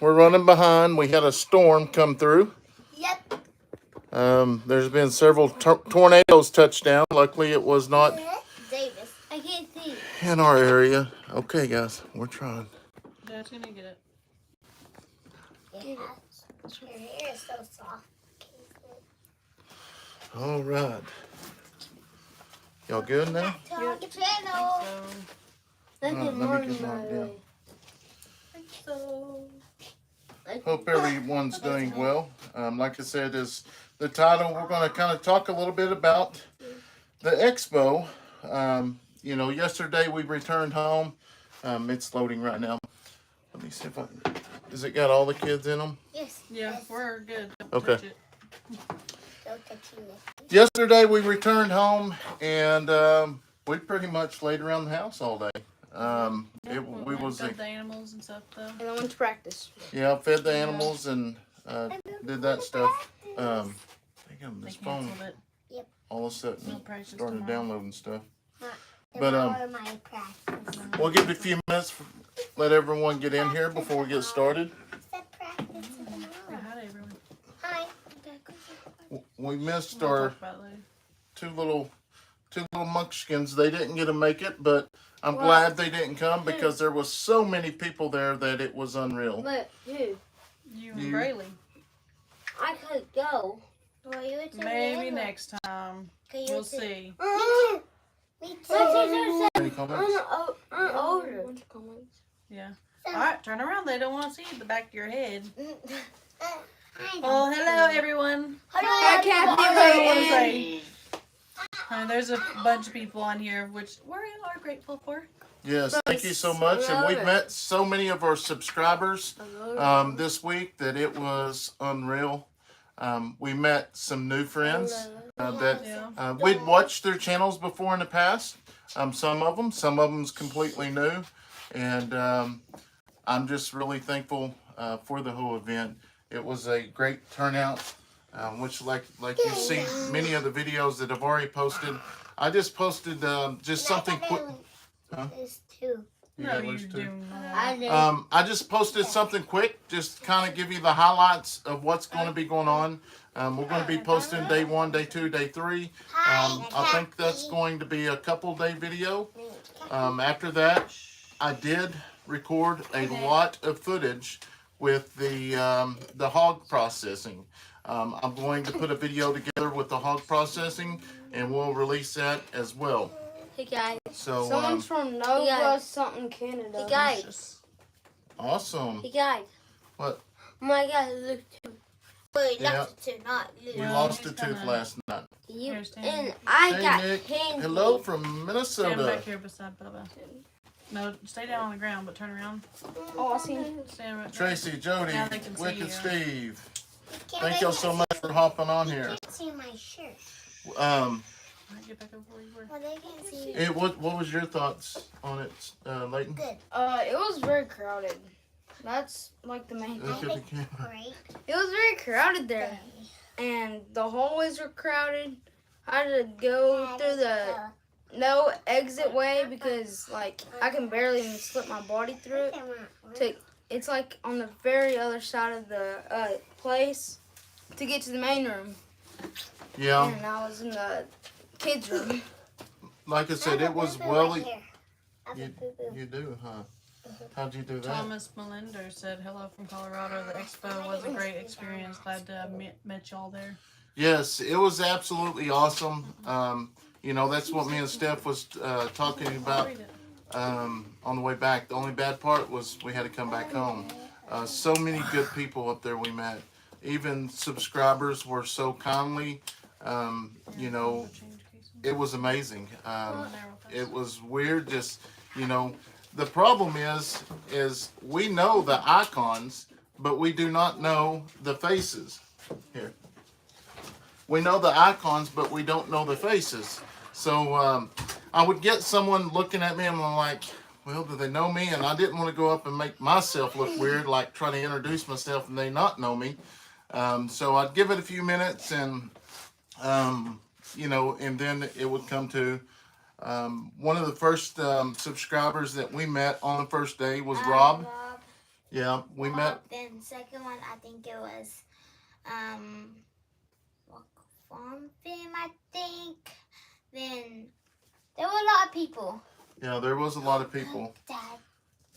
we're running behind. We had a storm come through. Yep. There's been several tornadoes touch down. Luckily, it was not Davis, I can't see. in our area. Okay, guys, we're trying. Dad's gonna get it. Yeah. Your hair is so soft. All right. Y'all good now? Yep. So, Let me get locked down. Hope everyone's doing well. Like I said, is the title. We're going to kind of talk a little bit about the Expo. You know, yesterday we returned home. It's loading right now. Let me see if I can. Has it got all the kids in them? Yes. yeah, Yes. we're good. Don't Okay. touch it. Don't touch it. Yesterday we returned home and we pretty much laid around the house all day. We was fed the animals and stuff though. And I went to practice. yeah, fed the animals and did that stuff. I think on They this phone canceled it. all of a sudden No practice started tomorrow. downloading stuff. But But, my practice. We'll give it a few minutes, let everyone get in here before we get started. Said practice tomorrow. Yeah, hi everyone. Hi. We missed We'll our talk about it later. two little munchkins. They didn't get to make it, but I'm glad they didn't come because there was so many people there that it was unreal. But who? You and You. Braylee. I could go. Well, you would say Maybe Emma. next time. Okay, you We'll would say- see. Me too. Any comments? I'm older. Yeah. Alright, turn around. They don't want to see the back of your head. I Oh, hello everyone. Hi, Kathy. I want to say. There's a bunch of people on here, which we are grateful for. Yes, thank you so much. And we've met so many of our subscribers this week that it was unreal. We met some new friends that Yeah. we'd watched their channels before in the past. Some of them's completely new. And I'm just really thankful for the whole event. It was a great turnout, which like you see many of the videos that I've already posted. I just posted just something quick. Huh? There's two. No, Yeah, you there's two. do I not. did. I just posted something quick, just kind of give you the highlights of what's going to be going on. We're going to be posting day 1, day 2, day 3. I think that's going to be a couple day video. After that, I did record a lot of footage with the hog processing. I'm going to put a video together with the hog processing, and we'll release that as well. Hey guys. So Someone's from Nova guys. something Canada. Hey guys. Delicious. awesome. Hey guys. What? My God, look too. Wait, Yeah. not two, not We you. Well, lost he's a tooth kinda- last night. You Here, stand. and I Hey got Nick, candy. hello from Stand Minnesota. back here beside Bubba. No, stay down on the ground, but turn around. Oh, I see. Stand right there. Tracy, Jody, Now they can see Wicked you. Steve. Can't Thank they y'all so much for hopping on They here. can't see my shirt. Alright, get back over where you were. Well, they can't see. What was your thoughts on it, Leighton? Good. It was very crowded. That's like the main Look thing. at the camera. Great. It was very crowded there. And the hallways were crowded. I had to go through the no exit way because like I can barely even slip my body through it. It's like on the very other side of the place to get to the main room. Yeah, And I was in the kids' room. like I said, it was well. You do, huh? How'd you do that? Thomas Melinder said, hello from Colorado. The expo was a great experience. Glad to have met y'all there. Yes, it was absolutely awesome. You know, that's what me and Steph was talking about on the way back. The only bad part was we had to come back home. So many good people up there we met. Even subscribers were so kindly. You know, it was amazing. It was weird. Just, you know, the problem is we know the icons, but we do not know the faces. Here. We know the icons, but we don't know the faces. So I would get someone looking at me and I'm like, well, do they know me? And I didn't want to go up and make myself look weird, like try to introduce myself and they not know me. So I'd give it a few minutes and, you know, and then it would come to one of the first subscribers that we met on the first day was Rob. Yeah, we met. Then second one, I think it was farm film, I think. Then there were a lot of people. Yeah, there was a lot of people. Dad,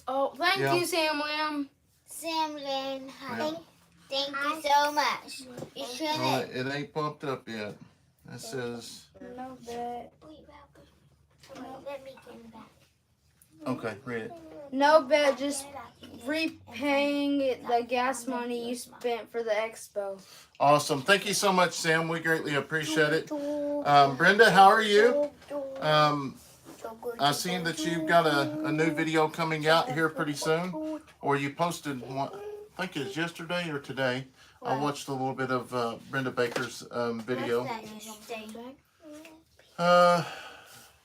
Oh, thank Yeah. you, Sam Lamb. Sam Lynn, Yeah. thank you so much. You shouldn't. Oh, it ain't pumped up yet. It says, No bet. Wait, let me get it back. okay, read it. No bet, just repaying the gas money you spent for the expo. Awesome. Thank you so much, Sam. We greatly appreciate it. Brenda, how are you? I seen that you've got a new video coming out here pretty soon, or you posted one, I think it's yesterday or today. I watched a little bit of Brenda Baker's video.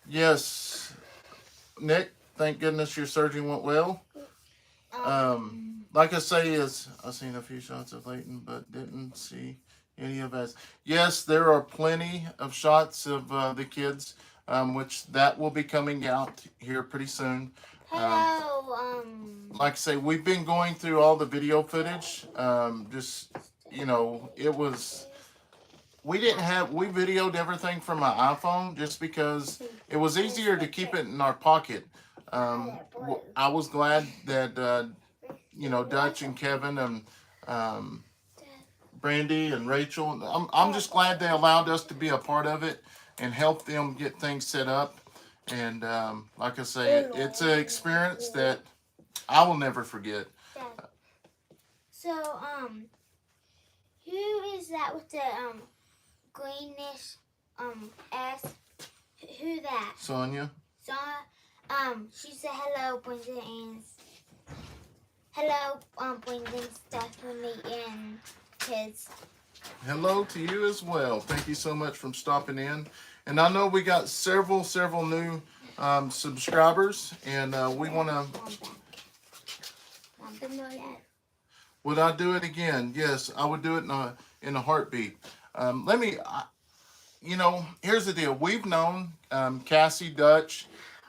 Yes, Nick, thank goodness your surgery went well. Like I say, is I seen a few shots of Leighton, but didn't see any of us. Yes, there are plenty of shots of the kids, which that will be coming out here pretty soon. Hello, Like I say, we've been going through all the video footage. Just, you know, it was, we videoed everything from my iPhone just because it was easier to keep it in our pocket. I was glad that, you know, Dutch and Kevin and Brandy and Rachel, I'm just glad they allowed us to be a part of it and help them get things set up. And like I say, it's an experience that I will never forget. So, who is that with the greenish S? Who that? Sonia? So, she said hello, Brenda and hello, Brenda and Stephanie and kids. Hello to you as well. Thank you so much for stopping in. And I know we got several new subscribers, and we want to. Would I do it again? Yes, I would do it in a heartbeat. You know, here's the deal. We've known Cassie, Dutch,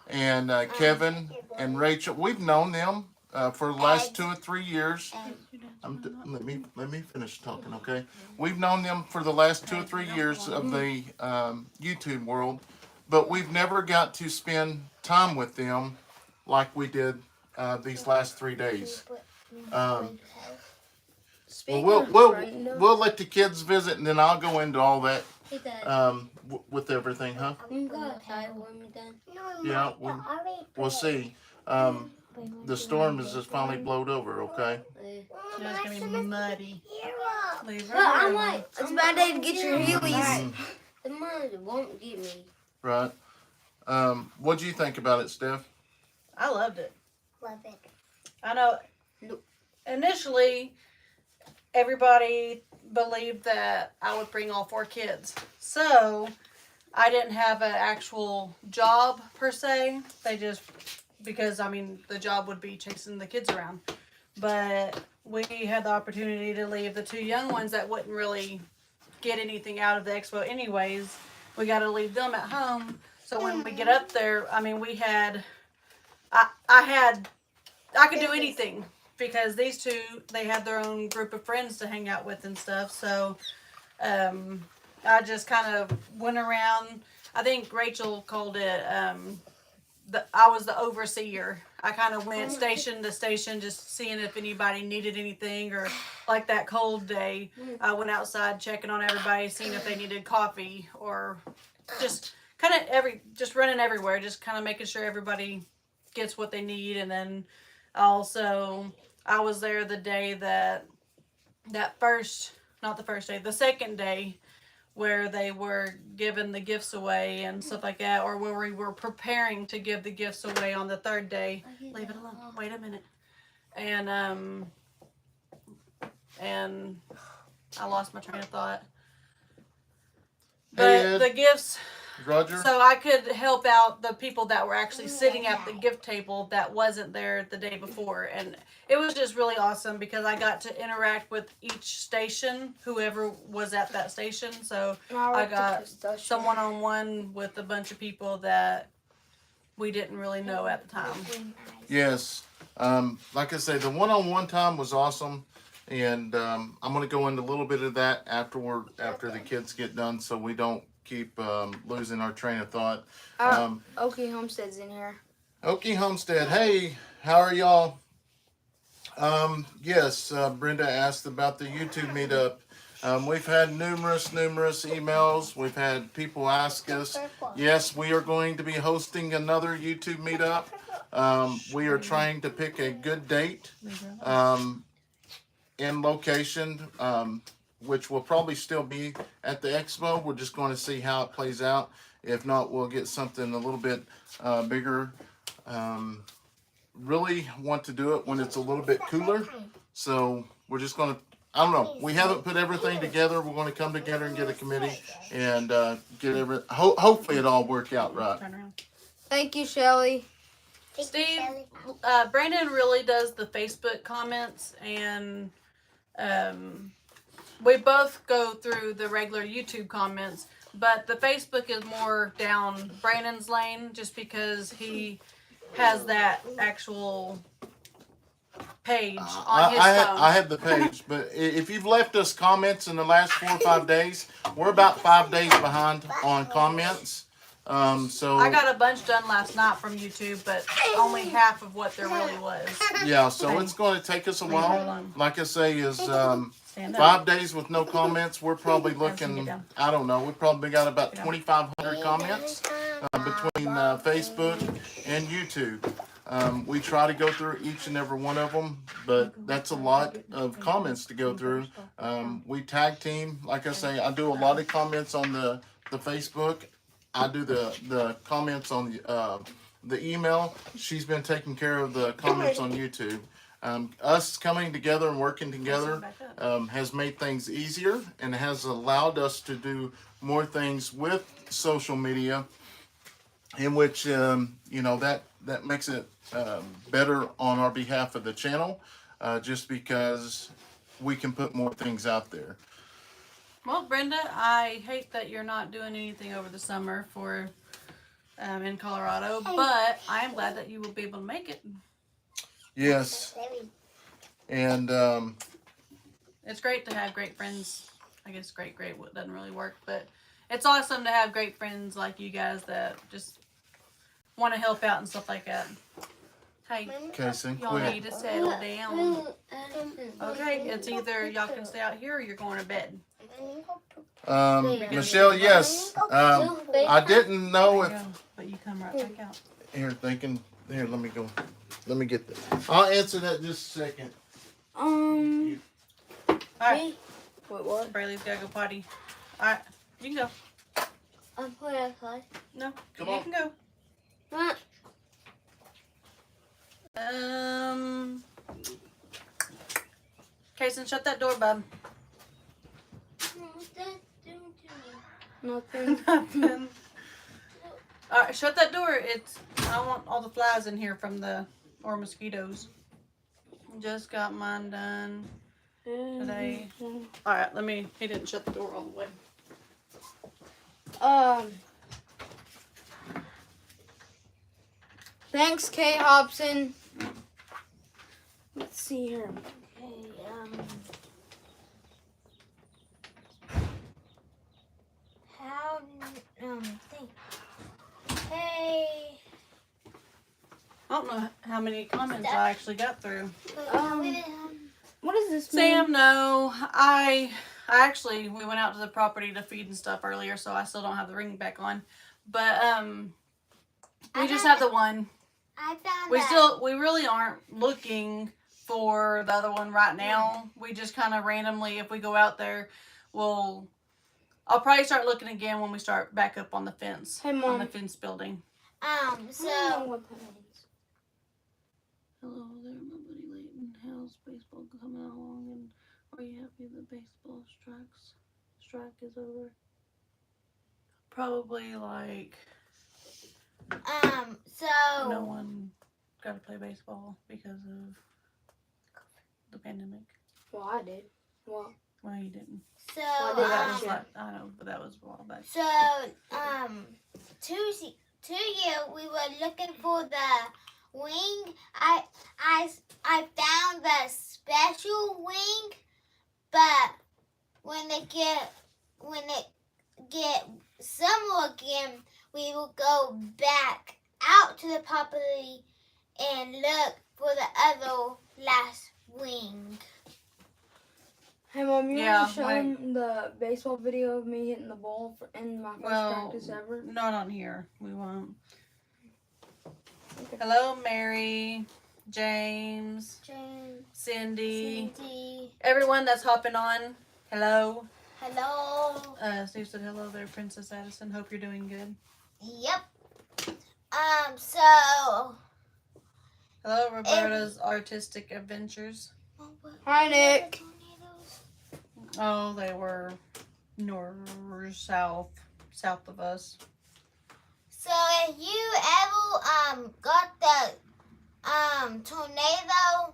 and Kevin and Rachel. We've known them for the last 2 or 3 years. Let me finish talking, okay? We've known them for the last 2 or 3 years of the YouTube world, but we've never got to spend time with them like we did these last 3 days. We'll let the kids visit, and then I'll go into all that with everything, huh? Yeah, we'll see. The storm is just finally blowed over, okay? It's gonna be muddy. Leave But I'm like, it's a bad day to get your heelys. The mud won't get me. Right. What do you think about it, Steph? I loved it. Love it. I know initially everybody believed that I would bring all 4 kids. So I didn't have an actual job per se. They just, because I mean the job would be chasing the kids around. But we had the opportunity to leave the 2 young ones that wouldn't really get anything out of the expo anyways. We got to leave them at home. So when we get up there, I mean, we had, I could do anything because these 2, they had their own group of friends to hang out with and stuff. So I just kind of went around. I think Rachel called it, I was the overseer. I kind of went station to station just seeing if anybody needed anything, or like that cold day, I went outside checking on everybody, seeing if they needed coffee, or just kind of just running everywhere, just kind of making sure everybody gets what they need. And then also I was there the day the second day where they were giving the gifts away and stuff like that, or where we were preparing to give the gifts away on the 3rd day. Leave it alone. Wait a minute. And I lost my train of thought. But Hey, the gifts, Roger? so I could help out the people that were actually sitting at the gift table that wasn't there the day before. And it was just really awesome because I got to interact with each station, whoever was at that station. So I got some one-on-one with a bunch of people that we didn't really know at the time. Yes. Like I say, the one-on-one time was awesome, and I'm going to go into a little bit of that after the kids get done, so we don't keep losing our train of thought. Okie Homestead's in here. Okie Homestead, hey, how are y'all? Yes, Brenda asked about the YouTube meetup. We've had numerous emails. We've had people ask us. Yes, we are going to be hosting another YouTube meetup. We are trying to pick a good date and location, which will probably still be at the Expo. We're just going to see how it plays out. If not, we'll get something a little bit bigger. Really want to do it when it's a little bit cooler. So we're just going to, I don't know. We haven't put everything together. We're going to come together and get a committee and get hopefully it all work out right. Turn around. Thank you, Shelly. Steve, Brandon really does the Facebook comments, and we both go through the regular YouTube comments, but the Facebook is more down Brandon's lane just because he has that actual page on his phone. I have the page, but if you've left us comments in the last 4 or 5 days, we're about 5 days behind on comments. So I got a bunch done last night from YouTube, but only half of what there really was. yeah, so it's going to take us a while. Like I say, is Stand up. 5 days with no comments. We're probably looking, I don't know, we probably got about 2,500 comments between Facebook and YouTube. We try to go through each and every one of them, but that's a lot of comments to go through. We tag team. Like I say, I do a lot of comments on the Facebook. I do the comments on the email. She's been taking care of the comments on YouTube. Us coming together and working together has made things easier and has allowed us to do more things with social media, in which that makes it better on our behalf of the channel, just because we can put more things out there. Well, Brenda, I hate that you're not doing anything over the summer for in Colorado, but I am glad that you will be able to make it. Yes, and It's great to have great friends. I guess great doesn't really work, but it's awesome to have great friends like you guys that just want to help out and stuff like that. Hey, Kayson, y'all need to settle down. Okay, it's either y'all can stay out here or you're going to bed. Michelle, yes. I didn't know if But you come right back out. Here, let me go. Let me get that. I'll answer that just a second. All right, Wait, what? Braylee's gotta go potty. All right, you can go. I'm putting outside. No, Come you on. can go. What? Kayson, shut that door, bub. What's that doing to me? Nothing. Nothing. All right, shut that door. I don't want all the flies in here or mosquitoes. Just got mine done today. All right, he didn't shut the door all the way. Thanks, Kay Hobson. Let's see here. Okay, how, think. Hey. I don't know how many comments I actually got through. What does this mean? Sam, no. We went out to the property to feed and stuff earlier, so I still don't have the ring back on. But we just have the one. I found We really aren't looking for the other one right now. We just kind of randomly, if we go out there, I'll probably start looking again when we start back up on the fence. Hey, Mom. On the fence building. So Hello there, my buddy Leighton. How's baseball coming along, and are you happy the baseball strike is over? Probably so no one got to play baseball because of the pandemic. Well, I did. Well, You didn't. so I know, but that was a while back. so 2 years we were looking for the wing. I found the special wing, but when they get summer again, we will go back out to the property and look for the other last wing. Hey, Mom, you Yeah, want to show them the baseball video of me hitting the ball in my first practice ever? Not on here. We won't. Okay. Hello, Mary, James, Cindy, everyone that's hopping on. Hello. Hello. Steve said hello there, Princess Addison. Hope you're doing good. Yep. So. Hello, Roberta's Artistic Adventures. Hi, Nick. Oh, they were south of us. So if you ever got the tornado,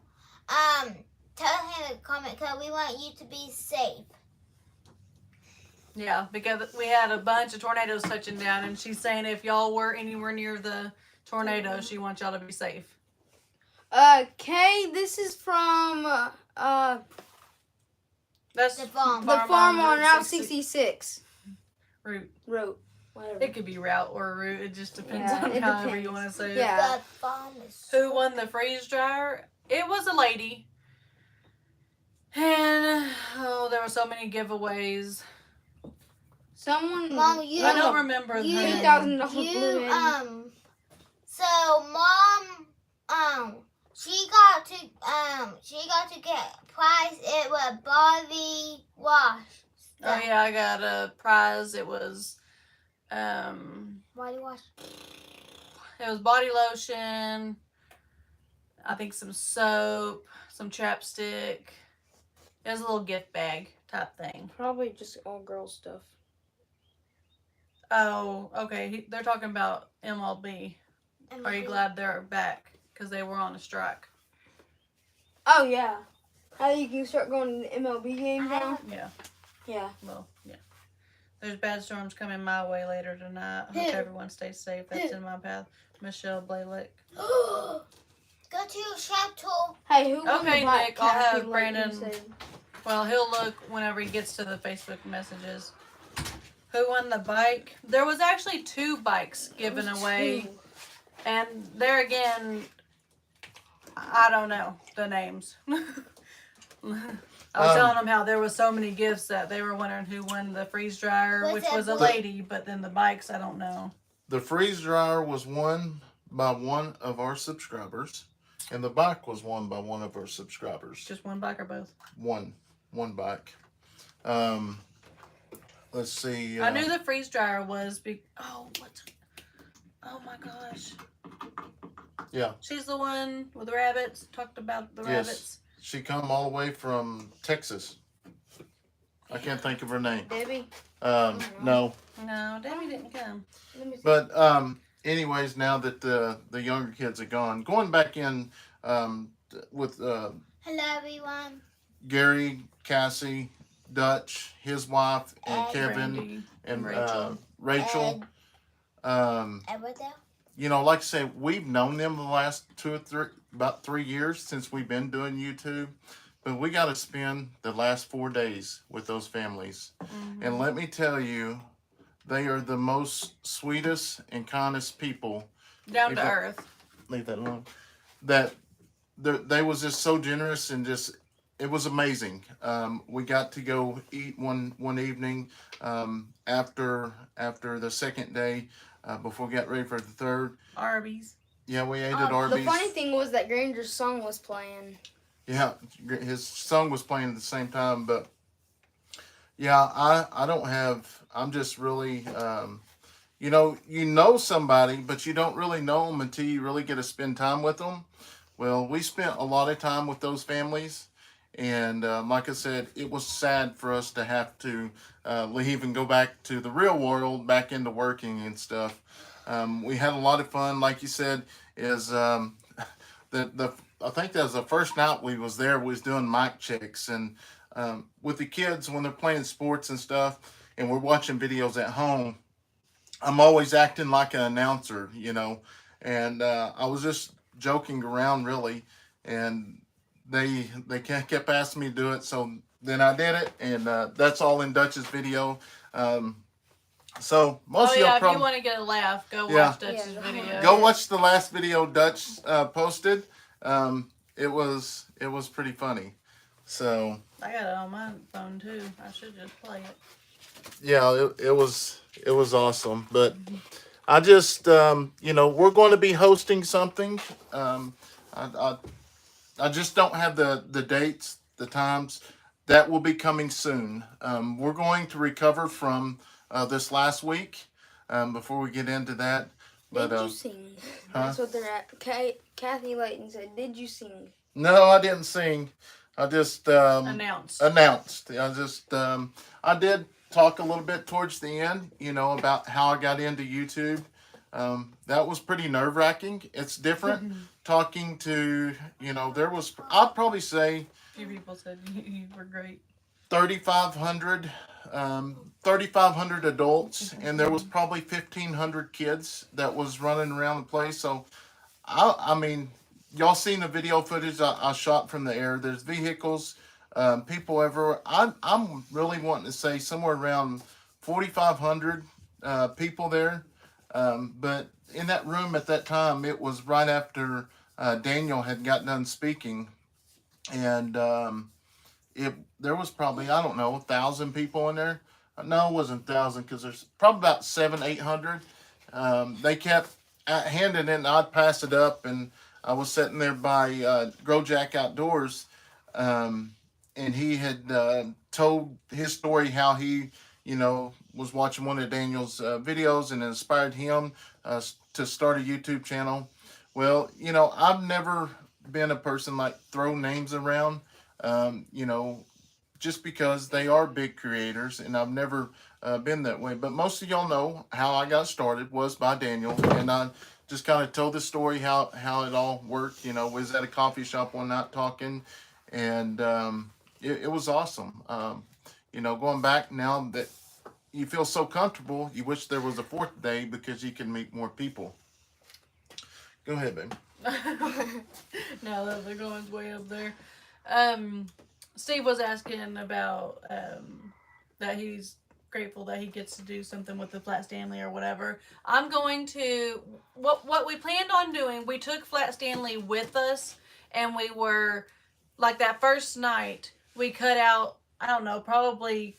tell him in the comment because we want you to be safe. Yeah, because we had a bunch of tornadoes touching down, and she's saying if y'all were anywhere near the tornado, she wants y'all to be safe. Kay, this is from That's The farm. the farm on Route 66. Route. Whatever. It could be route or route. It just depends Yeah, on it however depends. you want to say it. Yeah. The farm is Who won the freeze dryer? It was a lady. And there were so many giveaways. Someone. Mom, I don't remember you- the name. $2,000 blue You Eddy. so Mom she got to get prize. It was body wash. Oh yeah, I got a prize. It was Body wash. it was body lotion, I think some soap, some chapstick. It was a little gift bag type thing. Probably just all girl stuff. Oh, okay. They're talking about MLB. Are you glad they're back? Because they were on a strike. Oh, yeah. How you can start going to the MLB games now? Yeah. Yeah. Well, yeah. There's bad storms coming my way later tonight. I hope everyone stays safe. That's in my path. Michelle Blalick. Go to your chateau. Hey, who won Okay, the bike? Nick, I'll have Kathy, like you Brandon- said? Well, he'll look whenever he gets to the Facebook messages. Who won the bike? There was actually 2 bikes given away. And there again, I don't know the names. I was telling them how there was so many gifts that they were wondering who won the freeze dryer, Was which that was a one? lady, but then the bikes, I don't know. The freeze dryer was won by one of our subscribers, and the bike was won by one of our subscribers. Just one bike or both? One bike. Let's see. I knew the freeze dryer was oh my gosh. Yeah. She's the one with the rabbits. Talked about the rabbits. She come all the way from Texas. I can't think of her name. Debbie? No. No, Debbie didn't come. Let me see. But anyways, now that the younger kids are gone, going back in with Hello, everyone. Gary, Cassie, Dutch, his wife, and Ed, Kevin Brandy, and Rachel. Rachel. Edward there. You know, like I say, we've known them the last about 3 years since we've been doing YouTube. But we got to spend the last 4 days with those families. Mm-hmm. And let me tell you, they are the most sweetest and kindest people. Down to earth. Leave that alone. That they was just so generous and just, it was amazing. We got to go eat one evening after the second day before we got ready for the third. Arby's. Yeah, we ate at Arby's. The funny thing was that Granger's song was playing. Yeah, his song was playing at the same time, but yeah, I don't have, I'm just really, you know somebody, but you don't really know them until you really get to spend time with them. Well, we spent a lot of time with those families, and like I said, it was sad for us to have to leave and go back to the real world, back into working and stuff. We had a lot of fun, like you said, is I think that was the first night we was there. We was doing mic checks, and with the kids when they're playing sports and stuff, and we're watching videos at home, I'm always acting like an announcer, you know. And I was just joking around really, and they kept asking me to do it, so then I did it, and that's all in Dutch's video. So most Oh of yeah, y'all if you probably want to get a laugh, go Yeah. watch Dutch's Yeah, video. go watch the last video Dutch posted. It was pretty funny. So I got it on my phone too. I should just play it. yeah, it was awesome. But I just we're going to be hosting something. I I just don't have the dates, the times. That will be coming soon. We're going to recover from this last week. Before we get into that, but Did you sing? huh? That's what they're at. Kathy Leighton said, "Did you sing?" No, I didn't sing. I just Announced. I just I did talk a little bit towards the end, about how I got into YouTube. That was pretty nerve wracking. It's different talking to, there was, I'd probably say A few people said you were great. 3,500 3,500 adults, and there was probably 1,500 kids that was running around the place. So I mean, y'all seen the video footage I shot from the air. There's vehicles, people everywhere. I'm really wanting to say somewhere around 4,500 people there. But in that room at that time, it was right after Daniel had got done speaking, and there was probably, I don't know, 1,000 people in there. No, it wasn't 1,000, because there's probably about 700-800. They kept handing it, and I'd pass it up, and I was sitting there by Grow Jack Outdoors, and he had told his story, how he, was watching one of Daniel's videos, and it inspired him to start a YouTube channel. Well, I've never been a person like throw names around, just because they are big creators, and I've never been that way. But most of y'all know how I got started was by Daniel, and I just kind of told the story how it all worked. Was at a coffee shop one night talking, and it was awesome. Going back now that you feel so comfortable, you wish there was a fourth day because you can meet more people. Go ahead, babe. No, the other one's way up there. Steve was asking about that he's grateful that he gets to do something with the Flat Stanley or whatever. I'm going to what we planned on doing. We took Flat Stanley with us, and we were like that first night. We cut out, I don't know, probably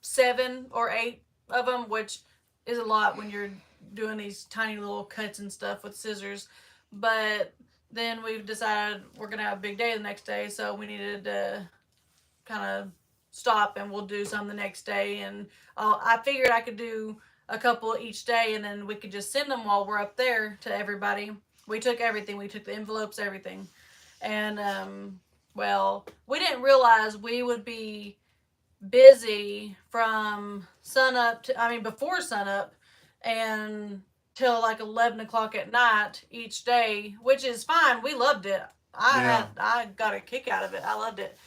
7 or 8 of them, which is a lot when you're doing these tiny little cuts and stuff with scissors. But then we've decided we're going to have a big day the next day, so we needed to kind of stop, and we'll do some the next day. And I figured I could do a couple each day, and then we could just send them while we're up there to everybody. We took everything. We took the envelopes, everything. And, well, we didn't realize we would be busy from before sunup and till like 11 o'clock at night each day, which is fine. We loved it. I got a kick out of it. I loved it.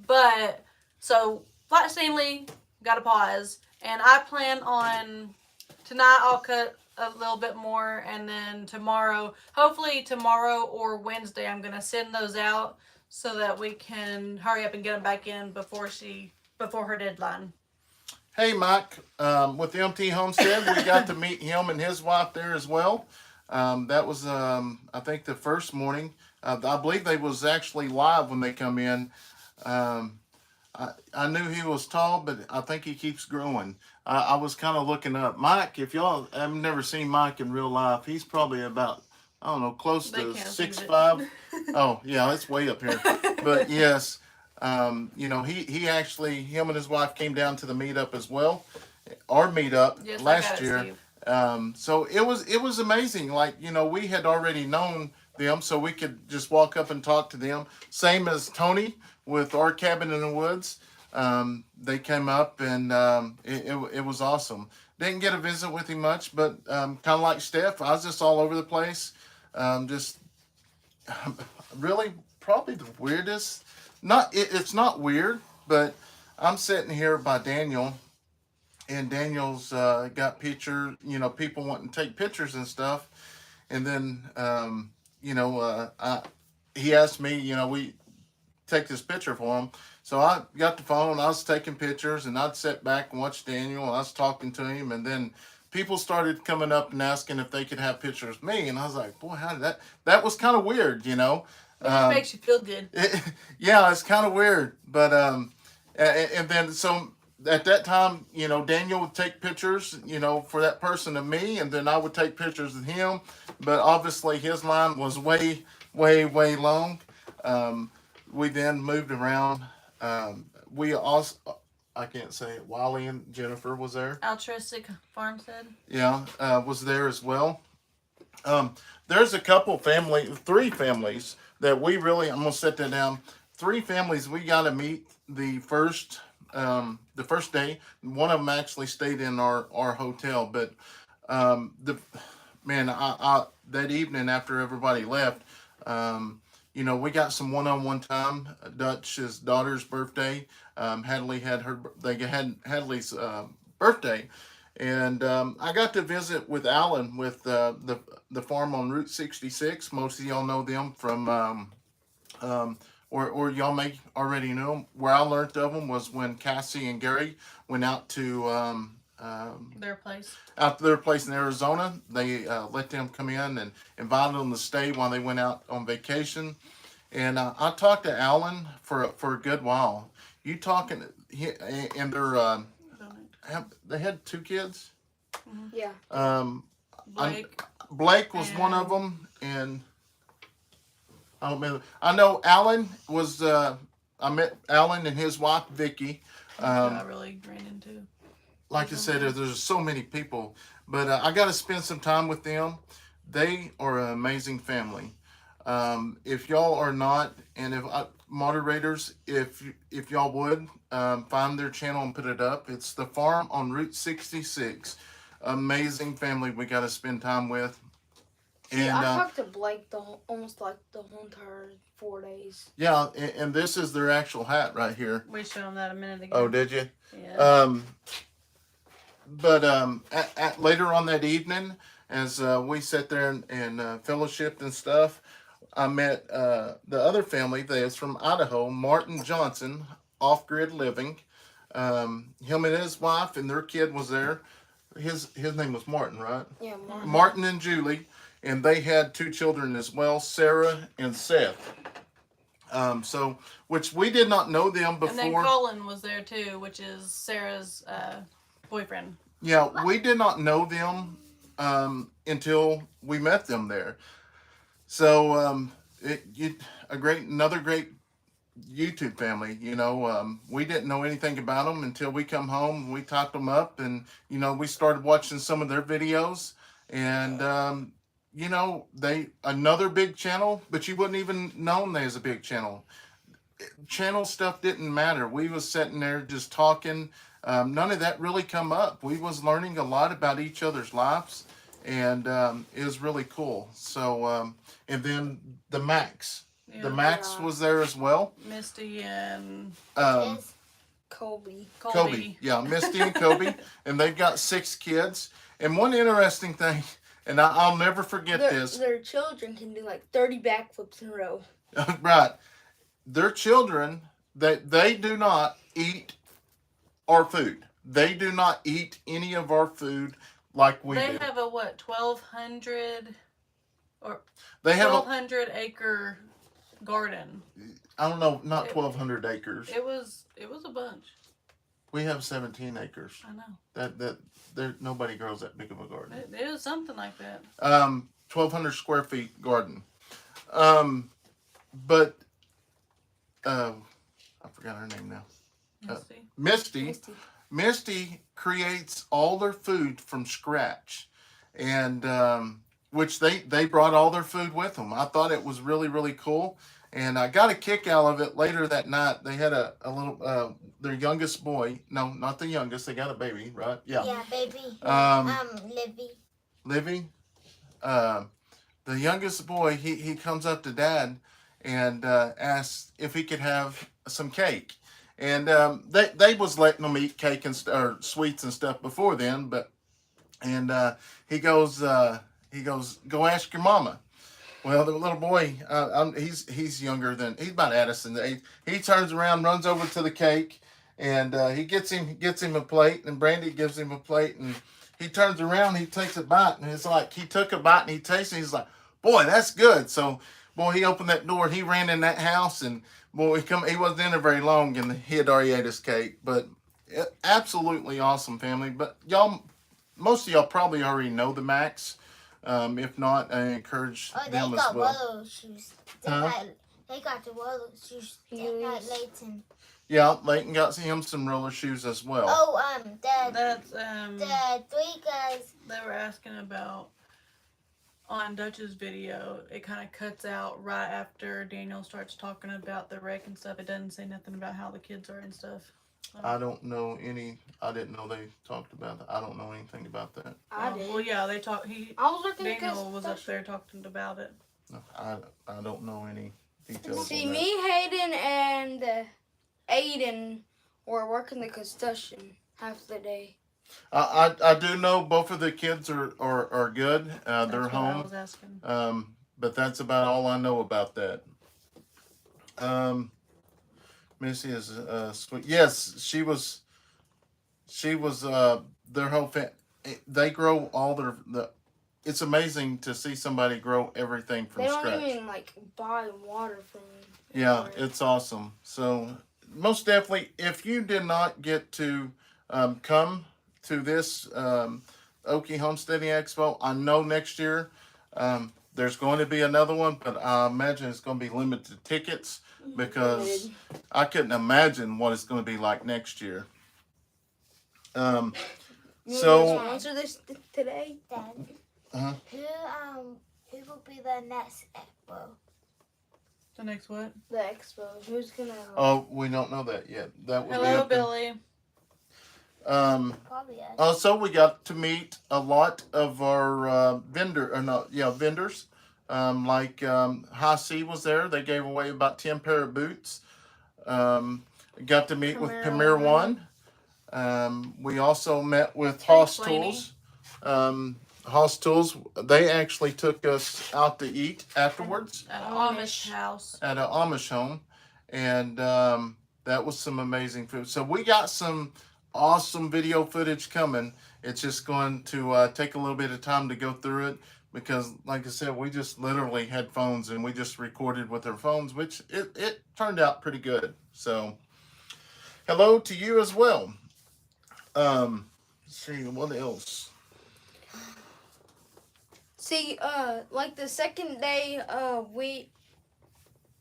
But so Flat Stanley got a pause, and I plan on tonight I'll cut a little bit more, and then hopefully tomorrow or Wednesday, I'm gonna send those out so that we can hurry up and get them back in before her deadline. Hey, Mike, with the MT Homestead, we got to meet him and his wife there as well. That was, I think, the first morning. I believe they was actually live when they come in. I knew he was tall, but I think he keeps growing. I was kind of looking up. Mike, if y'all have never seen Mike in real life, he's probably about, I don't know, close to 6'5". Oh, yeah, it's way up here. But yes. He actually, him and his wife came down to the meetup as well, our meetup last year. So it was amazing. Like, we had already known them, so we could just walk up and talk to them. Same as Tony with our cabin in the woods. They came up, and it was awesome. Didn't get a visit with him much, but kind of like Steph, I was just all over the place. Just really probably the weirdest. It's not weird, but I'm sitting here by Daniel, and Daniel's got pictures, people wanting to take pictures and stuff. and then he asked me, we take this picture for him. So I got the phone, I was taking pictures, and I'd sit back and watch Daniel, and I was talking to him, and then people started coming up and asking if they could have pictures of me, and I was like, boy, how did that was kind of weird, It just makes you feel good. Yeah, it's kind of weird, but and then so at that time, Daniel would take pictures, for that person of me, and then I would take pictures of him, but obviously his line was way, way, way long. We then moved around. We also, I can't say it, Wally and Jennifer was there. Altruistic Farmstead. Yeah, was there as well. There's a couple three families that we really, I'm going to set that down. Three families we got to meet the first day. One of them actually stayed in our hotel, but I that evening after everybody left, we got some one-on-one time. Dutch's daughter's birthday. Hadley had Hadley's birthday, and I got to visit with Alan with the farm on Route 66. Most of y'all know them from, or y'all may already know them. Where I learned of them was when Cassie and Gary went out to Their place. Out to their place in Arizona. They let them come in and invited them to stay while they went out on vacation. And I talked to Alan for a good while. You talking, and they had two kids. Yeah. Blake was one of them, and I don't remember. I know Alan was. I met Alan and his wife Vicky. I really ran into. Like I said, there's so many people, but I got to spend some time with them. They are an amazing family. If y'all are not, and if moderators, if y'all would find their channel and put it up, it's the farm on Route 66. Amazing family we got to spend time with. And I talked to Blake almost like the whole entire 4 days. Yeah, and this is their actual hat right here. We showed them that a minute ago. Oh, did you? Yeah. But at later on that evening, as we sat there and fellowshipped and stuff, I met the other family that's from Idaho, Martin Johnson, Off Grid Living. Him and his wife and their kid was there. His name was Martin, right? Yeah, Martin and Julie, and they had two children as well, Sarah and Seth. So which we did not know them before. And then Colin was there too, which is Sarah's boyfriend. Yeah, we did not know them until we met them there. So another great YouTube family. We didn't know anything about them until we come home. We typed them up, and we started watching some of their videos, and they another big channel, but you wouldn't even known they was a big channel. Channel stuff didn't matter. We was sitting there just talking. None of that really come up. We was learning a lot about each other's lives, and it was really cool. So, and then the Max. Yeah. The Max was there as well. Misty and Colby. Kobe. Yeah, Misty and Kobe. And they've got 6 kids. And one interesting thing, and I'll never forget this. Their children can do like 30 backflips in a row. Right. Their children, they do not eat our food. They do not eat any of our food like we do. They have a 1,200 or They have 1,200 acre garden. I don't know, not 1,200 acres. It was a bunch. We have 17 acres. I know. There nobody grows that big of a garden. It was something like that. 1,200 square feet garden. But I forgot her name now. Misty creates all their food from scratch, and which they brought all their food with them. I thought it was really, really cool, and I got a kick out of it. Later that night, they had a little their youngest boy. No, not the youngest. They got a baby, right? Yeah. Yeah, baby. Livy. The youngest boy, he comes up to Dad and asks if he could have some cake. And they was letting them eat cake and or sweets and stuff before then, but he goes he goes, "Go ask your mama." Well, the little boy, he's younger than, he's about Addison. He turns around, runs over to the cake, and he gets him a plate, and Brandy gives him a plate, and he turns around, he takes a bite, and it's like he took a bite and he tasted it. He's like, "Boy, that's good." So, boy, he opened that door and he ran in that house, and boy, he wasn't in there very long, and he had already ate his cake. But absolutely awesome family. But y'all, most of y'all probably already know the Max. If not, I encourage them as well. Willow shoes. Huh? They got the Willow shoes. Just like Leighton. Yeah, Leighton got him some roller shoes as well. Oh, That's the 3 guys. they were asking about on Dutch's video. It kind of cuts out right after Daniel starts talking about the wreck and stuff. It doesn't say nothing about how the kids are and stuff. I don't know any. I didn't know they talked about that. I don't know anything about that. I did. Well, yeah, they talked. I was looking at Daniel was up there talking about it. No, I don't know any details. See, on that. me, Hayden, and Aiden were working the construction half the day. I do know both of the kids are good. They're That's what I home. was asking. But that's about all I know about that. Missy is sweet. Yes, she was. Their whole they grow all the. It's amazing to see somebody grow everything from They don't scratch. even buy water from. Yeah, anywhere. it's awesome. So most definitely, if you did not get to come to this Okie Homesteading Expo, I know next year there's going to be another one, but I imagine it's going to be limited tickets because I couldn't imagine what it's going to be like next year. You want So to answer this today? Dad. Uh-huh. Who will be the next Expo? The next what? The expo. Who's gonna? Oh, we don't know that yet. That will be Hello, up in- Billy. Probably us. Also, we got to meet a lot of our vendors. Like High C was there. They gave away about 10 pair of boots. Got to meet with Premier One. We also met with Hoss Tools. Hoss Tools, they actually took us out to eat afterwards At an Amish house. at an Amish home. And that was some amazing food. So we got some awesome video footage coming. It's just going to take a little bit of time to go through it because, like I said, we just literally had phones and we just recorded with our phones, which it turned out pretty good. So hello to you as well. Let's see, what else? See, like the second day,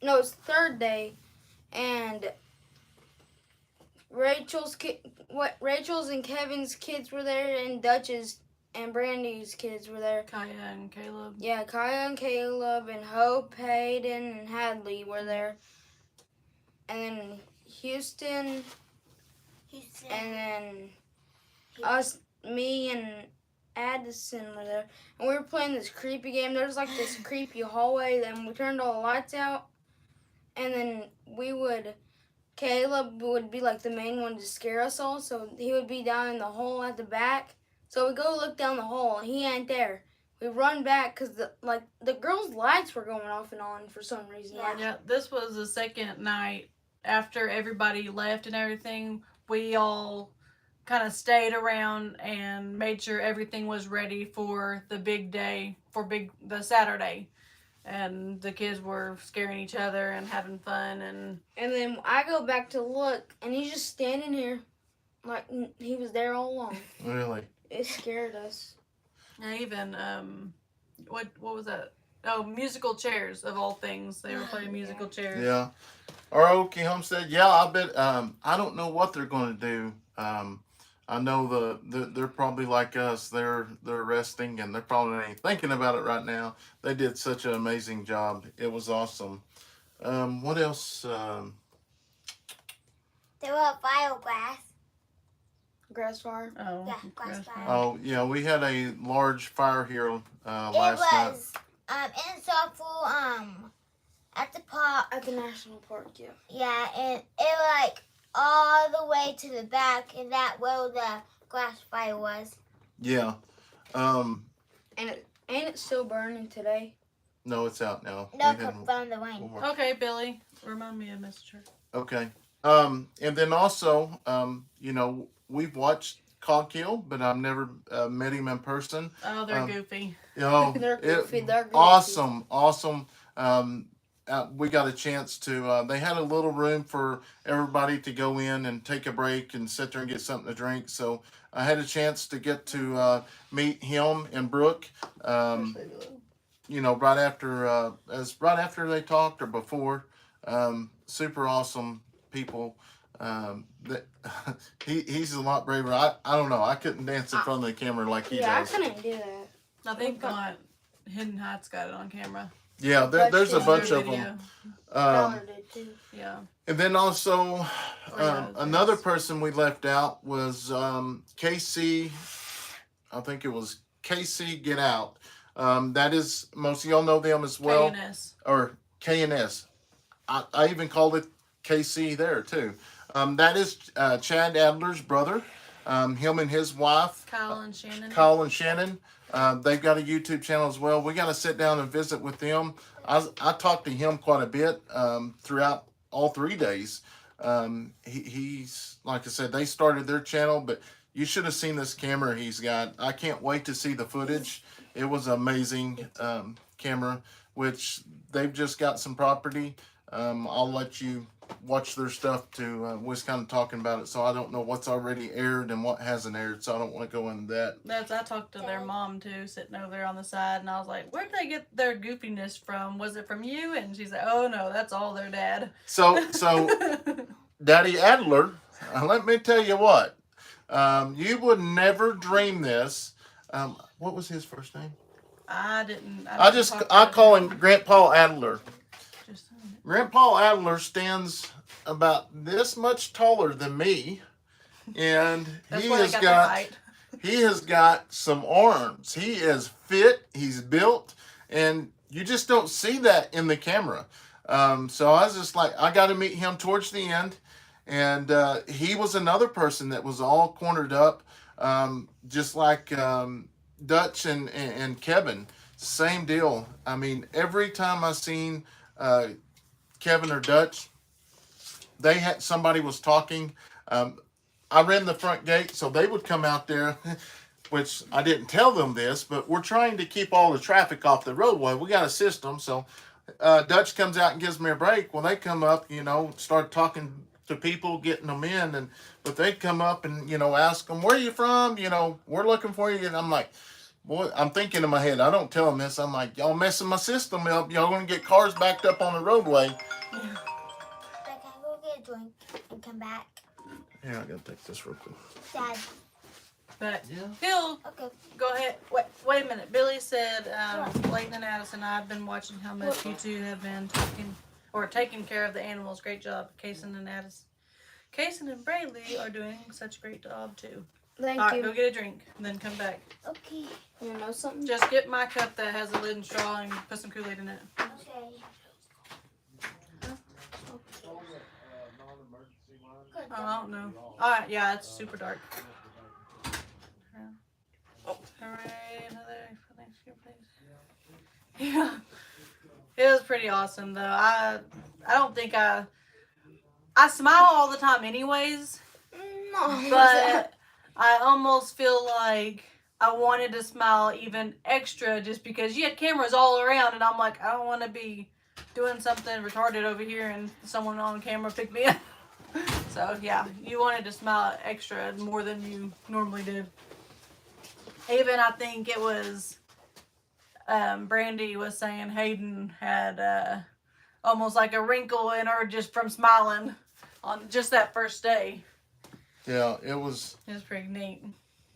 it's third day, and Rachel's and Kevin's kids were there, and Dutch's and Brandy's kids were there. Kaya and Caleb. Yeah, Kaya and Caleb and Hope, Hayden, and Hadley were there. And then Houston, and then us, me, and Addison were there. And we were playing this creepy game. There was like this creepy hallway, then we turned all the lights out. And then Caleb would be like the main one to scare us all. So he would be down in the hole at the back. So we go look down the hole, and he ain't there. We run back because the girls' lights were going off and on for some reason. Yeah, this was the second night after everybody left and everything. We all kind of stayed around and made sure everything was ready for the big day, the Saturday. And the kids were scaring each other and having fun. And then I go back to look, and he's just standing here like he was there all along. Really? It scared us. And even, what was that? Oh, musical chairs, of all things. They were playing musical chairs. Yeah. Our Okie Homestead, yeah, I bet, I don't know what they're going to do. I know they're probably like us. They're resting and they're probably not even thinking about it right now. They did such an amazing job. It was awesome. What else? There were fiberglass. Grass fire. Oh, Yeah, grass fire. Oh, yeah, we had a large fire here It last night. was in Southfield, at the park. At the national park, yeah. Yeah, and it like all the way to the back, and that where the grass fire was. Yeah. And Ain't it still burning today? No, it's out now. No, We didn't- from the rain. Okay, Billy, remind me of Mr. Okay. And then also, you know, we've watched Cogkill, but I've never met him in person. Oh, they're goofy. You know, They're goofy. They're goofy. awesome. We got a chance to. They had a little room for everybody to go in and take a break and sit there and get something to drink. So I had a chance to get to meet him and Brooke. You know, right after they talked or before. Super awesome people. That he's a lot braver. I don't know. I couldn't dance in front of the camera like he Yeah, does. I couldn't do that. I think Hidden Heights got it on camera. Yeah, there's a bunch of Video. them. Dollar did too. Yeah. And then also, yeah, another yes. person we left out was KC. I think it was KC Get Out. That is, most of y'all know them as well. KNS. Or KNS. I even called it KC there too. That is Chad Adler's brother. Him and his wife, Kyle and Shannon. Kyle and Shannon. They've got a YouTube channel as well. We got to sit down and visit with them. I talked to him quite a bit throughout all 3 days. He's, like I said, they started their channel, but you should have seen this camera he's got. I can't wait to see the footage. It was an amazing camera, which they've just got some property. I'll let you watch their stuff too. We was kind of talking about it, so I don't know what's already aired and what hasn't aired, so I don't want to go into that. I talked to their mom too, sitting over there on the side, and I was like, "Where'd they get their goofiness from? Was it from you?" And she's like, "Oh no, that's all their dad." So Daddy Adler, let me tell you what, you would never dream this. What was his first name? I didn't I call him Grandpa Adler. Just, Grandpa Adler stands about this much taller than me, and that's he why they has got their got height. he has got some arms. He is fit. He's built, and you just don't see that in the camera. So I was just like, I got to meet him towards the end, and he was another person that was all cornered up, just like Dutch and Kevin. Same deal. I mean, every time I seen Kevin or Dutch, they had somebody was talking. I ran the front gate, so they would come out there, which I didn't tell them this, but we're trying to keep all the traffic off the roadway. We got a system, so Dutch comes out and gives me a break. Well, they come up, you know, start talking to people, getting them in, but they come up and, you know, ask them, where are you from? You know, we're looking for you. And I'm like, boy, I'm thinking in my head, I don't tell them this. I'm like, y'all messing my system up. Y'all gonna get cars backed up on the roadway. Like, I go get a drink and come back. Here, I gotta take this real quick. Dad. But Yeah. Bill, Okay. go ahead. Wait a minute. Billy said, Leighton and Addison, I've been watching how much you two have been taking care of the animals. Great job, Kayson and Addison. Kayson and Braylee are doing such a great job too. Thank All right, you. go get a drink and then come back. Okay. You know something? Just get my cup that has a lid and straw and put some Kool-Aid in it. Okay. I don't know. All right, yeah, it's super dark. Oh, hooray! Another Thanksgiving place. Yeah, it was pretty awesome though. I don't think I smile all the time, anyways. No. But I almost feel like I wanted to smile even extra just because you had cameras all around, and I'm like, I don't want to be doing something retarded over here and someone on camera pick me up. So yeah, you wanted to smile extra more than you normally do. Even I think it was Brandy was saying Hayden had almost like a wrinkle in her just from smiling on just that first day. Yeah, it was pretty neat.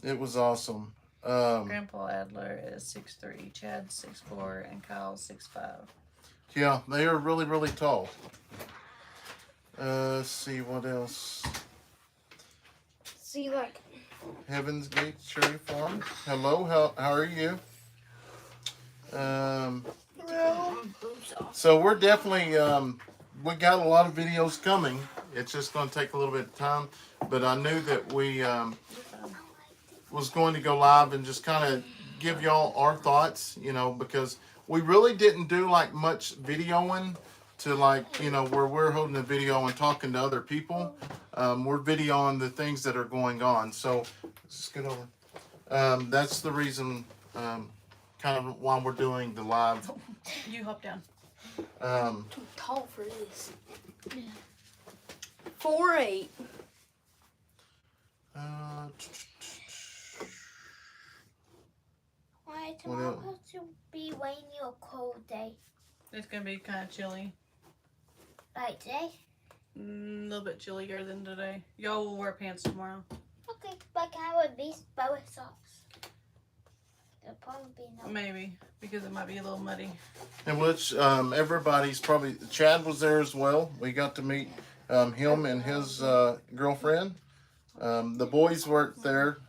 It was awesome. Grandpa Adler is 6'3", Chad's 6'4", and Kyle's 6'5". Yeah, they are really, really tall. Let's see what else. See, like, Heaven's Gate Cherry Farm. Hello, how are you? So we're definitely we got a lot of videos coming. It's just going to take a little bit of time, but I knew that we was going to go live and just kind of give y'all our thoughts, you know, because we really didn't do like much videoing to like, you know, where we're holding a video and talking to other people. We're videoing the things that are going on. So let's get over. That's the reason, kind of why we're doing the live. You hop down. Too tall for this. 4'8". Why What tomorrow else? supposed to be rainy or cold day? It's gonna be kind of chilly. Like today? A little bit chillier than today. Y'all will wear pants tomorrow. Okay, but can I wear these bow socks? They'll probably be no. Maybe, because it might be a little muddy. In which everybody's probably, Chad was there as well. We got to meet him and his girlfriend. The boys weren't there,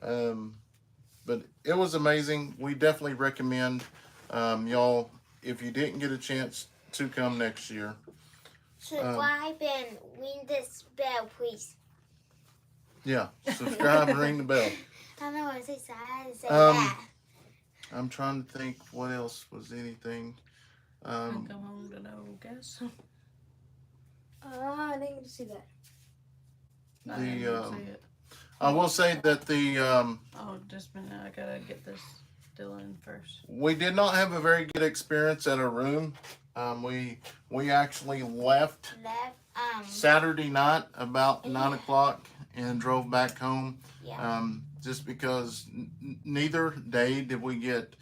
but it was amazing. We definitely recommend y'all, if you didn't get a chance, to come next year. Subscribe and ring this bell, please. Yeah, subscribe and ring the bell. I don't know what to say, so I had to say Um, that. I'm trying to think what else was anything. Come home to no guess. I didn't get to see that. I didn't The see it. I will say that the Oh, just a minute. I gotta get this still in first. we did not have a very good experience at our room. We actually left Left, Saturday night about 9 o'clock and drove back home. yeah. Just because neither day did we get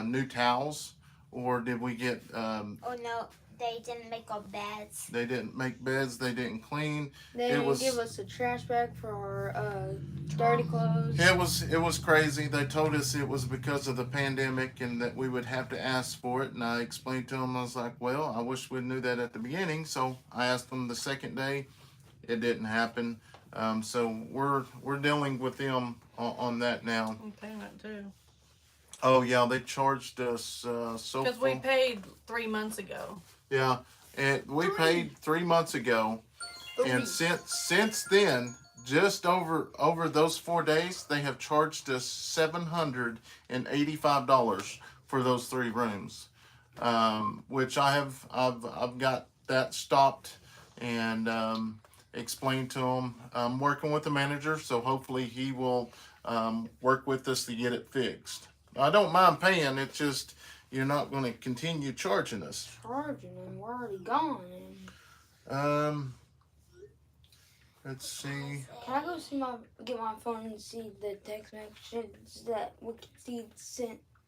new towels or did we get Oh no, they didn't make our beds. they didn't make beds, they didn't clean. They It didn't was- give us a trash bag for our dirty clothes. It was crazy. They told us it was because of the pandemic and that we would have to ask for it. And I explained to them, I was like, well, I wish we knew that at the beginning. So I asked them the second day. It didn't happen. So we're dealing with them on that now. I'm paying that too. Oh yeah, they charged us so. Because we paid 3 months ago. Yeah, and we paid 3 months ago, and since then, just over those 4 days, they have charged us $785 for those 3 rooms, which I've got that stopped and explained to him. I'm working with the manager, so hopefully he will work with us to get it fixed. I don't mind paying. It's just you're not going to continue charging us. Charging and we're already gone. And Let's see. can I go get my phone and see the text messages that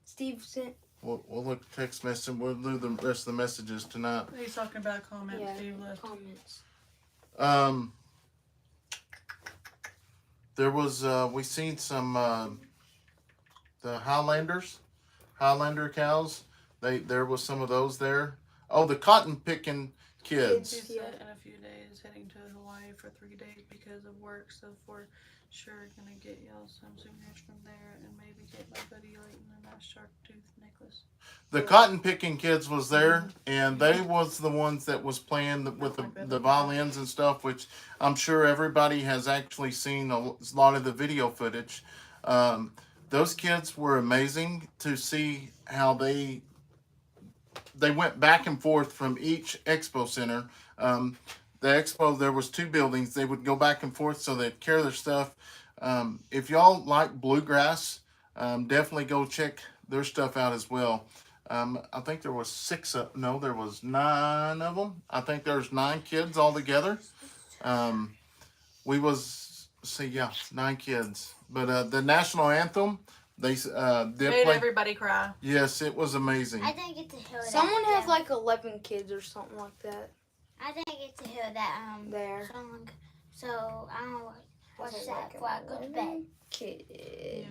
Steve sent? We'll look at text message. We'll do the rest of the messages tonight. He's talking about comments. Yeah, Steve left. comments. There was we seen some the Highlander cows. There was some of those there. Oh, the cotton picking He kids. said in a few days heading to Hawaii for 3 days because of work, so for sure gonna get y'all some souvenirs from there and maybe get my buddy Leighton a nice shark tooth necklace. The cotton picking kids was there, and they was the ones that was playing with the violins and stuff, which I'm sure everybody has actually seen a lot of the video footage. Those kids were amazing to see how they went back and forth from each expo center. The expo, there was 2 buildings. They would go back and forth, so they'd carry their stuff. If y'all like bluegrass, definitely go check their stuff out as well. I think there was there was 9 of them. I think there's 9 kids altogether. We was, 9 kids. But the national anthem, they did Made play. everybody cry. Yes, it was amazing. I didn't get to hear that. Someone has then. like 11 kids or something like that I didn't get to hear that there. song, so I don't watch that before I go to bed. Kids.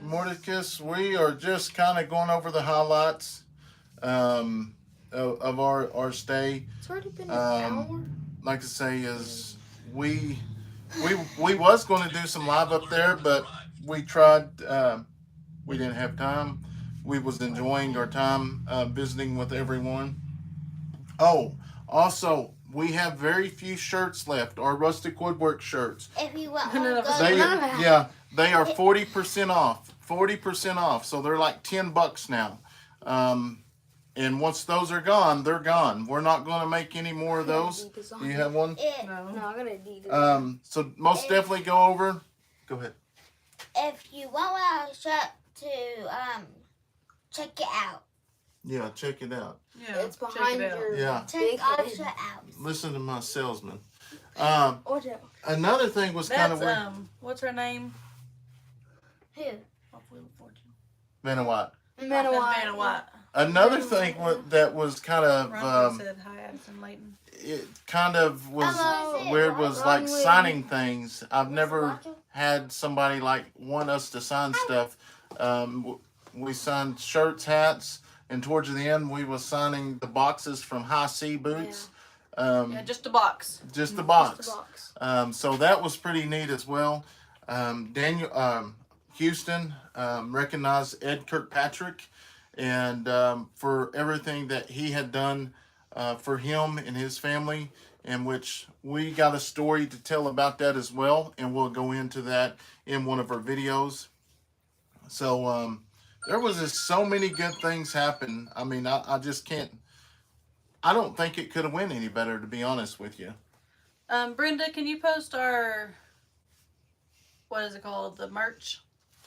Mordecus, we are just kind of going over the highlights of our stay. It's already been an hour. Like I say, is we was going to do some live up there, but we tried. We didn't have time. We was enjoying our time visiting with everyone. Oh, also, we have very few shirts left. Our Rustic Woodwork shirts. If you want None to of us- go, They are 40% off. 40% off. So they're like $10 now. And once those are gone, they're gone. We're not going to make any more of those. Do you have one? No. No, I got Adidas. So most definitely go over. Go ahead. If you want our shirt to check it out. Yeah, check it out. Yeah. It's check behind it out. your Yeah. big Check our head. shirt out. Listen to my salesman. Watch out. Another thing was kind of That's weird. what's her name? Who? Vanna White. Man, Vanna White. Another thing that was kind of Ronnie said hi, Addison, Leighton. it kind of was Hello. weird was like Ronnie. signing things. I've never had somebody like want us to sign stuff. We signed shirts, hats, and towards the end we was signing the boxes from High C Boots. Yeah, just a box. Just the Just box. the box. So that was pretty neat as well. Daniel Houston recognized Ed Kirkpatrick and for everything that he had done for him and his family, in which we got a story to tell about that as well, and we'll go into that in one of our videos. So there was just so many good things happen. I mean, I just can't. I don't think it could have went any better, to be honest with you. Brenda, can you post our, what is it called, the merch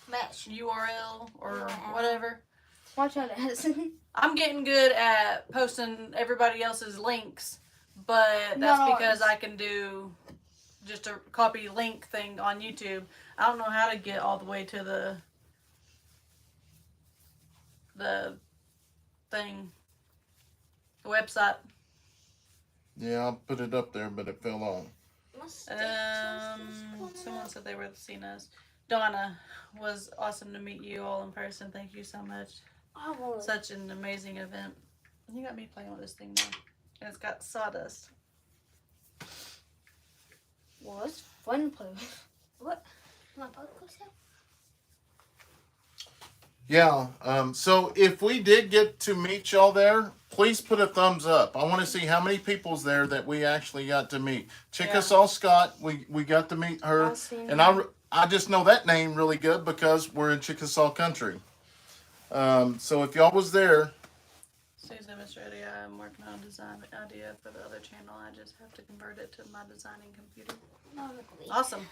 URL or whatever? Watch out, Addison. I'm getting good at posting everybody else's links, but that's Not because ours. I can do just a copy link thing on YouTube. I don't know how to get all the way to the thing, the website. Yeah, I'll put it up there, but it fell off. Someone said they were seeing us. Donna, was awesome to meet you all in person. Thank you so much. Such an amazing event. You got me playing with this thing now. And it's got sawdust. Well, it's fun to play with. What? My podcast? Yeah, so if we did get to meet y'all there, please put a thumbs up. I want to see how many people's there that we actually got to meet. Chickasaw Scott, we got to meet her. I've seen And I just know that name really good because we're in Chickasaw country. So if y'all was there, Susan, Mr. Eddy, I'm working on a design idea for the other channel. I just have to convert it to my designing computer. Awesome.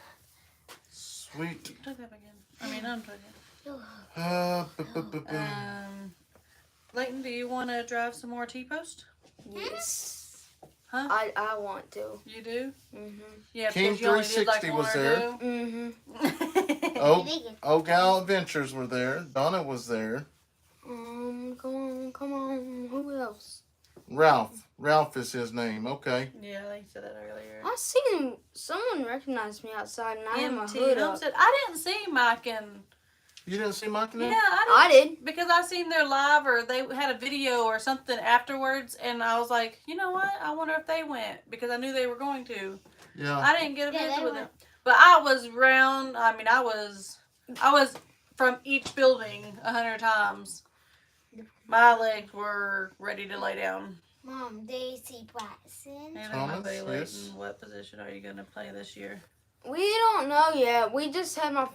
sweet. Took that again. I mean, I'm talking. Leighton, do you want to drive some more T-post? Yes. Huh? I want to. You do? Mhm. Yeah, King because you only did like 360 one was or there. two. Mhm. Oh Gal Adventures were there. Donna was there. Come on. Who else? Ralph is his name. Okay. Yeah, I think you said that earlier. I seen someone recognize me outside, and I had my MT hood up. Homestead. I didn't see Mike and You didn't see Mike in yeah, there? I did. because I seen their live or they had a video or something afterwards, and I was like, you know what? I wonder if they went because I knew they were going to. Yeah. I didn't get a Yeah, visit they with went. them, but I was round. I mean, I was from each building 100 times. My legs were ready to lay down. Mom, Daisy Bratson. And Thomas, Leighton, yes. what position are you going to play this year? We don't know yet. We just had my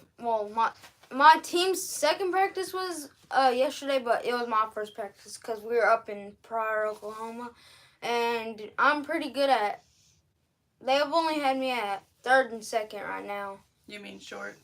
team's second practice was yesterday, but it was my first practice because we were up in Pryor, Oklahoma, and I'm pretty good at. They've only had me at third and second right now. You mean short?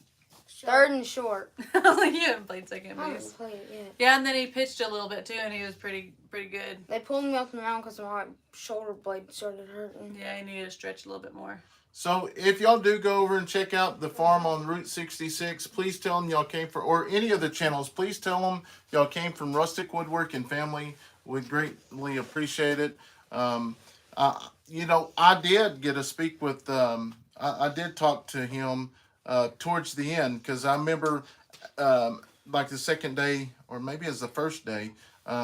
Third and short. I was like, you haven't played second I base. haven't played it yet. Yeah, and then he pitched a little bit too, and he was pretty good. They pulled me off the mound because my shoulder blade started hurting. Yeah, he needed to stretch a little bit more. So if y'all do go over and check out the farm on Route 66, please tell them y'all came from, or any of the channels, please tell them y'all came from Rustic Woodwork and Family. We'd greatly appreciate it. You know, I did get to speak with, I did talk to him towards the end because I remember like the second day, or maybe it was the first day,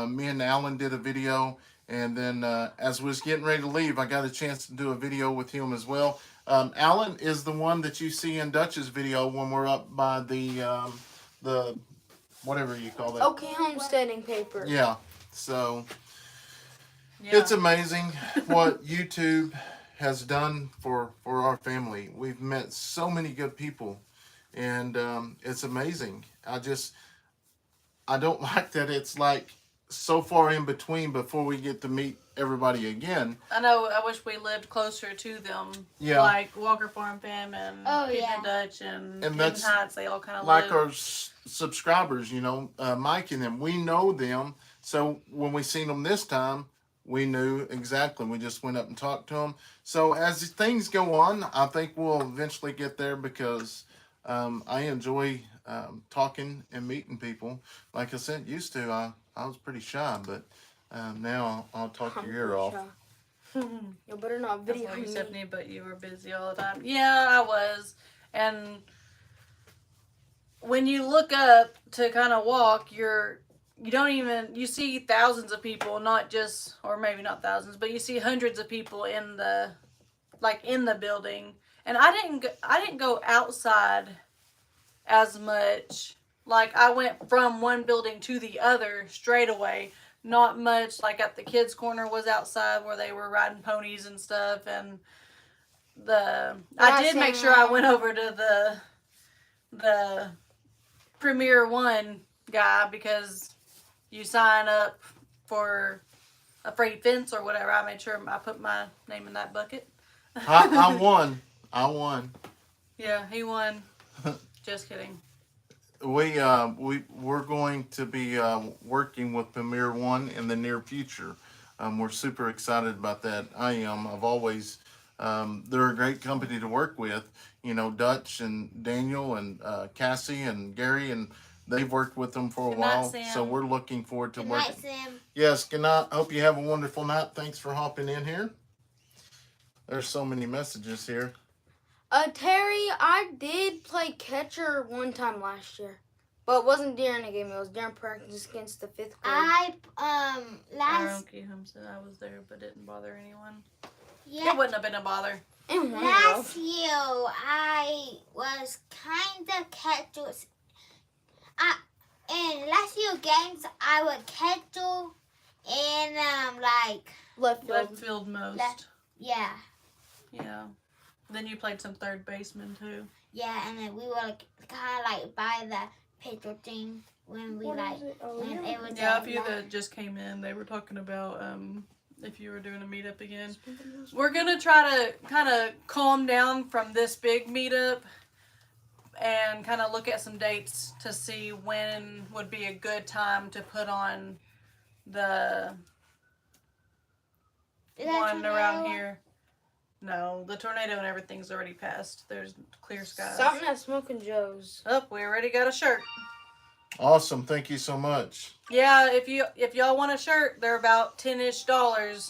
me and Alan did a video. And then as we was getting ready to leave, I got a chance to do a video with him as well. Alan is the one that you see in Dutch's video when we're up by the whatever you call that. Okay, homesteading paper. Yeah. So Yeah. it's amazing what YouTube has done for our family. We've met so many good people. and it's amazing. I don't like that it's like so far in between before we get to meet everybody again. I know. I wish we lived closer to them. Yeah. Like Walker Farm Fam and Oh, Pete yeah. and Dutch and And Hidden that's Heights. They all kind of Like live. our subscribers, you know, Mike and them, we know them. So when we seen them this time, we knew exactly. We just went up and talked to them. So as things go on, I think we'll eventually get there because I enjoy talking and meeting people. Like I said, used to, I was pretty shy, but now I'll talk your ear off. You better not That's video what you me. said, me, but you were busy all the time. Yeah, I was. And when you look up to kind of walk, you see thousands of people, not just, or maybe not thousands, but you see hundreds of people in the building. And I didn't go outside as much. Like, I went from one building to the other straight away. Not much. Like, at the kids' corner was outside where they were riding ponies and stuff. And I did make sure I went over to the Premier One guy, because you sign up for a free fence or whatever. I made sure I put my name in that bucket. I won. Yeah, he won. Just kidding. We're going to be working with Premier One in the near future. We're super excited about that. I am. I've always. They're a great company to work with. You know, Dutch and Daniel and Cassie and Gary, and they've worked with them for a Good night, while. Sam. So we're looking forward to Good working. night, Sam. Yes, good night. Hope you have a wonderful night. Thanks for hopping in here. There's so many messages here. Terry, I did play catcher one time last year, but it wasn't during a game. It was during practice against the 5th grade. Last said I was there, but didn't bother anyone. yeah. It wouldn't have been a bother. And one Last year, I was kind of catcher. In last year games, I would catcher and like left Left field. field most. yeah, Yeah. Then you played some third baseman too. yeah, and then we were kind of like by the pitcher thing when we like when it was Yeah, a few that just came in, they were talking about if you were doing a meetup again. We're gonna try to kind of calm down from this big meetup and kind of look at some dates to see when would be a good time to put on the one around here. No, the tornado and everything's already passed. There's clear skies. Something at Smoking Joe's. Oh, we already got a shirt. Awesome. Thank you so much. Yeah, if y'all want a shirt, they're about $10-ish.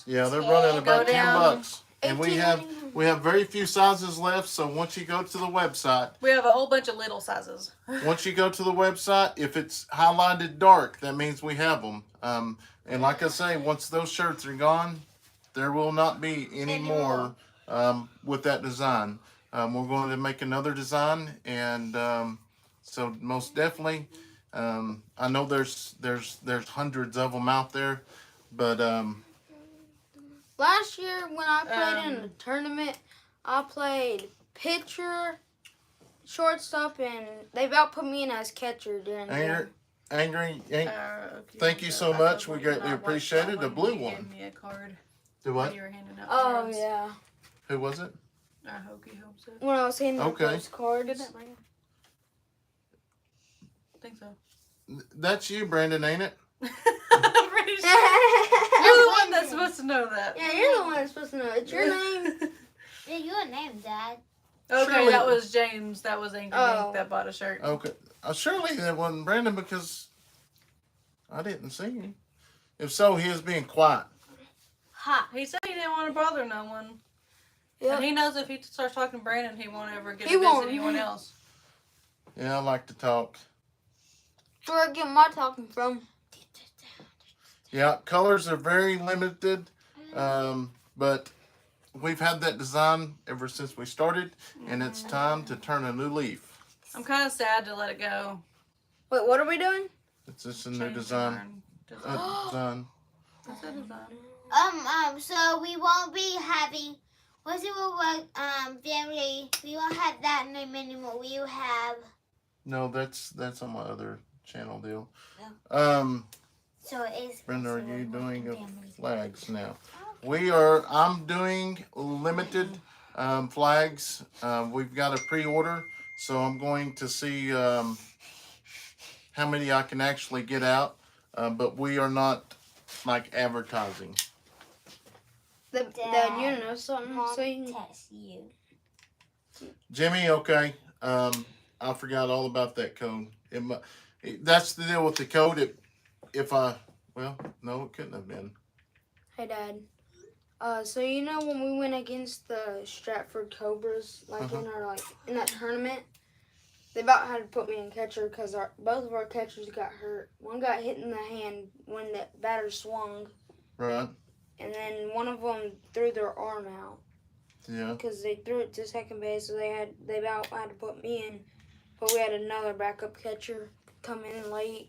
Yeah, they're running about Go down. $10. And we have very few sizes left, so once you go to the website, We have a whole bunch of little sizes. once you go to the website, if it's highlighted dark, that means we have them. And like I say, once those shirts are gone, there will not be any more with that design. We're going to make another design, and so most definitely, I know there's hundreds of them out there, but Last year when I played in a tournament, I played pitcher, shortstop, and they about put me in as catcher during the game. Angry. Okay, Thank you so much. We greatly appreciate it. The blue one. Gave me a card Do when what? you were handing out Oh cards. yeah. Who was it? I hope so. When I was handing out Okay. those cards. Did that ring? I think so. That's you, Brandon, ain't it? I'm pretty sure. You're the one that's supposed to know that. Yeah, you're the one that's supposed to know. It's your name. Yeah, your name, Dad. Okay, Surely- that was James. That was Angry Oh. Dink that bought a shirt. Okay. Surely that wasn't Brandon because I didn't see him. If so, he is being quiet. Ha. He said he didn't want to bother no one. Yep. And he knows if he starts talking to Brandon, he won't ever get He to visit won't. anyone else. Yeah, I like to talk. That's where I get my talking from. Yeah, colors are very limited, but we've had that design ever since we started, and it's time to turn a new leaf. I'm kind of sad to let it go. Wait, what are we doing? It's just a new Change design. design. Design. That's a design. So we won't be having What's it will work, family? We won't have that name anymore. We will have. No, that's on my other channel deal. Oh. So it's. Brenda, are What's It Will you Work doing in Family. flags now? I'm doing limited flags. We've got a pre-order, so I'm going to see how many I can actually get out. But we are not like advertising. Dad, you know something? Mom So you can... text you. Jimmy, okay. I forgot all about that code. That's the deal with the code. No, it couldn't have been. Hey, Dad. So you know when we went against the Stratford Cobras, like in that tournament, they about had to put me in catcher because both of our catchers got hurt. One got hit in the hand when the batter swung, Right. and then one of them threw their arm out. Yeah. Because they threw it to second base, so they about had to put me in, but we had another backup catcher come in late.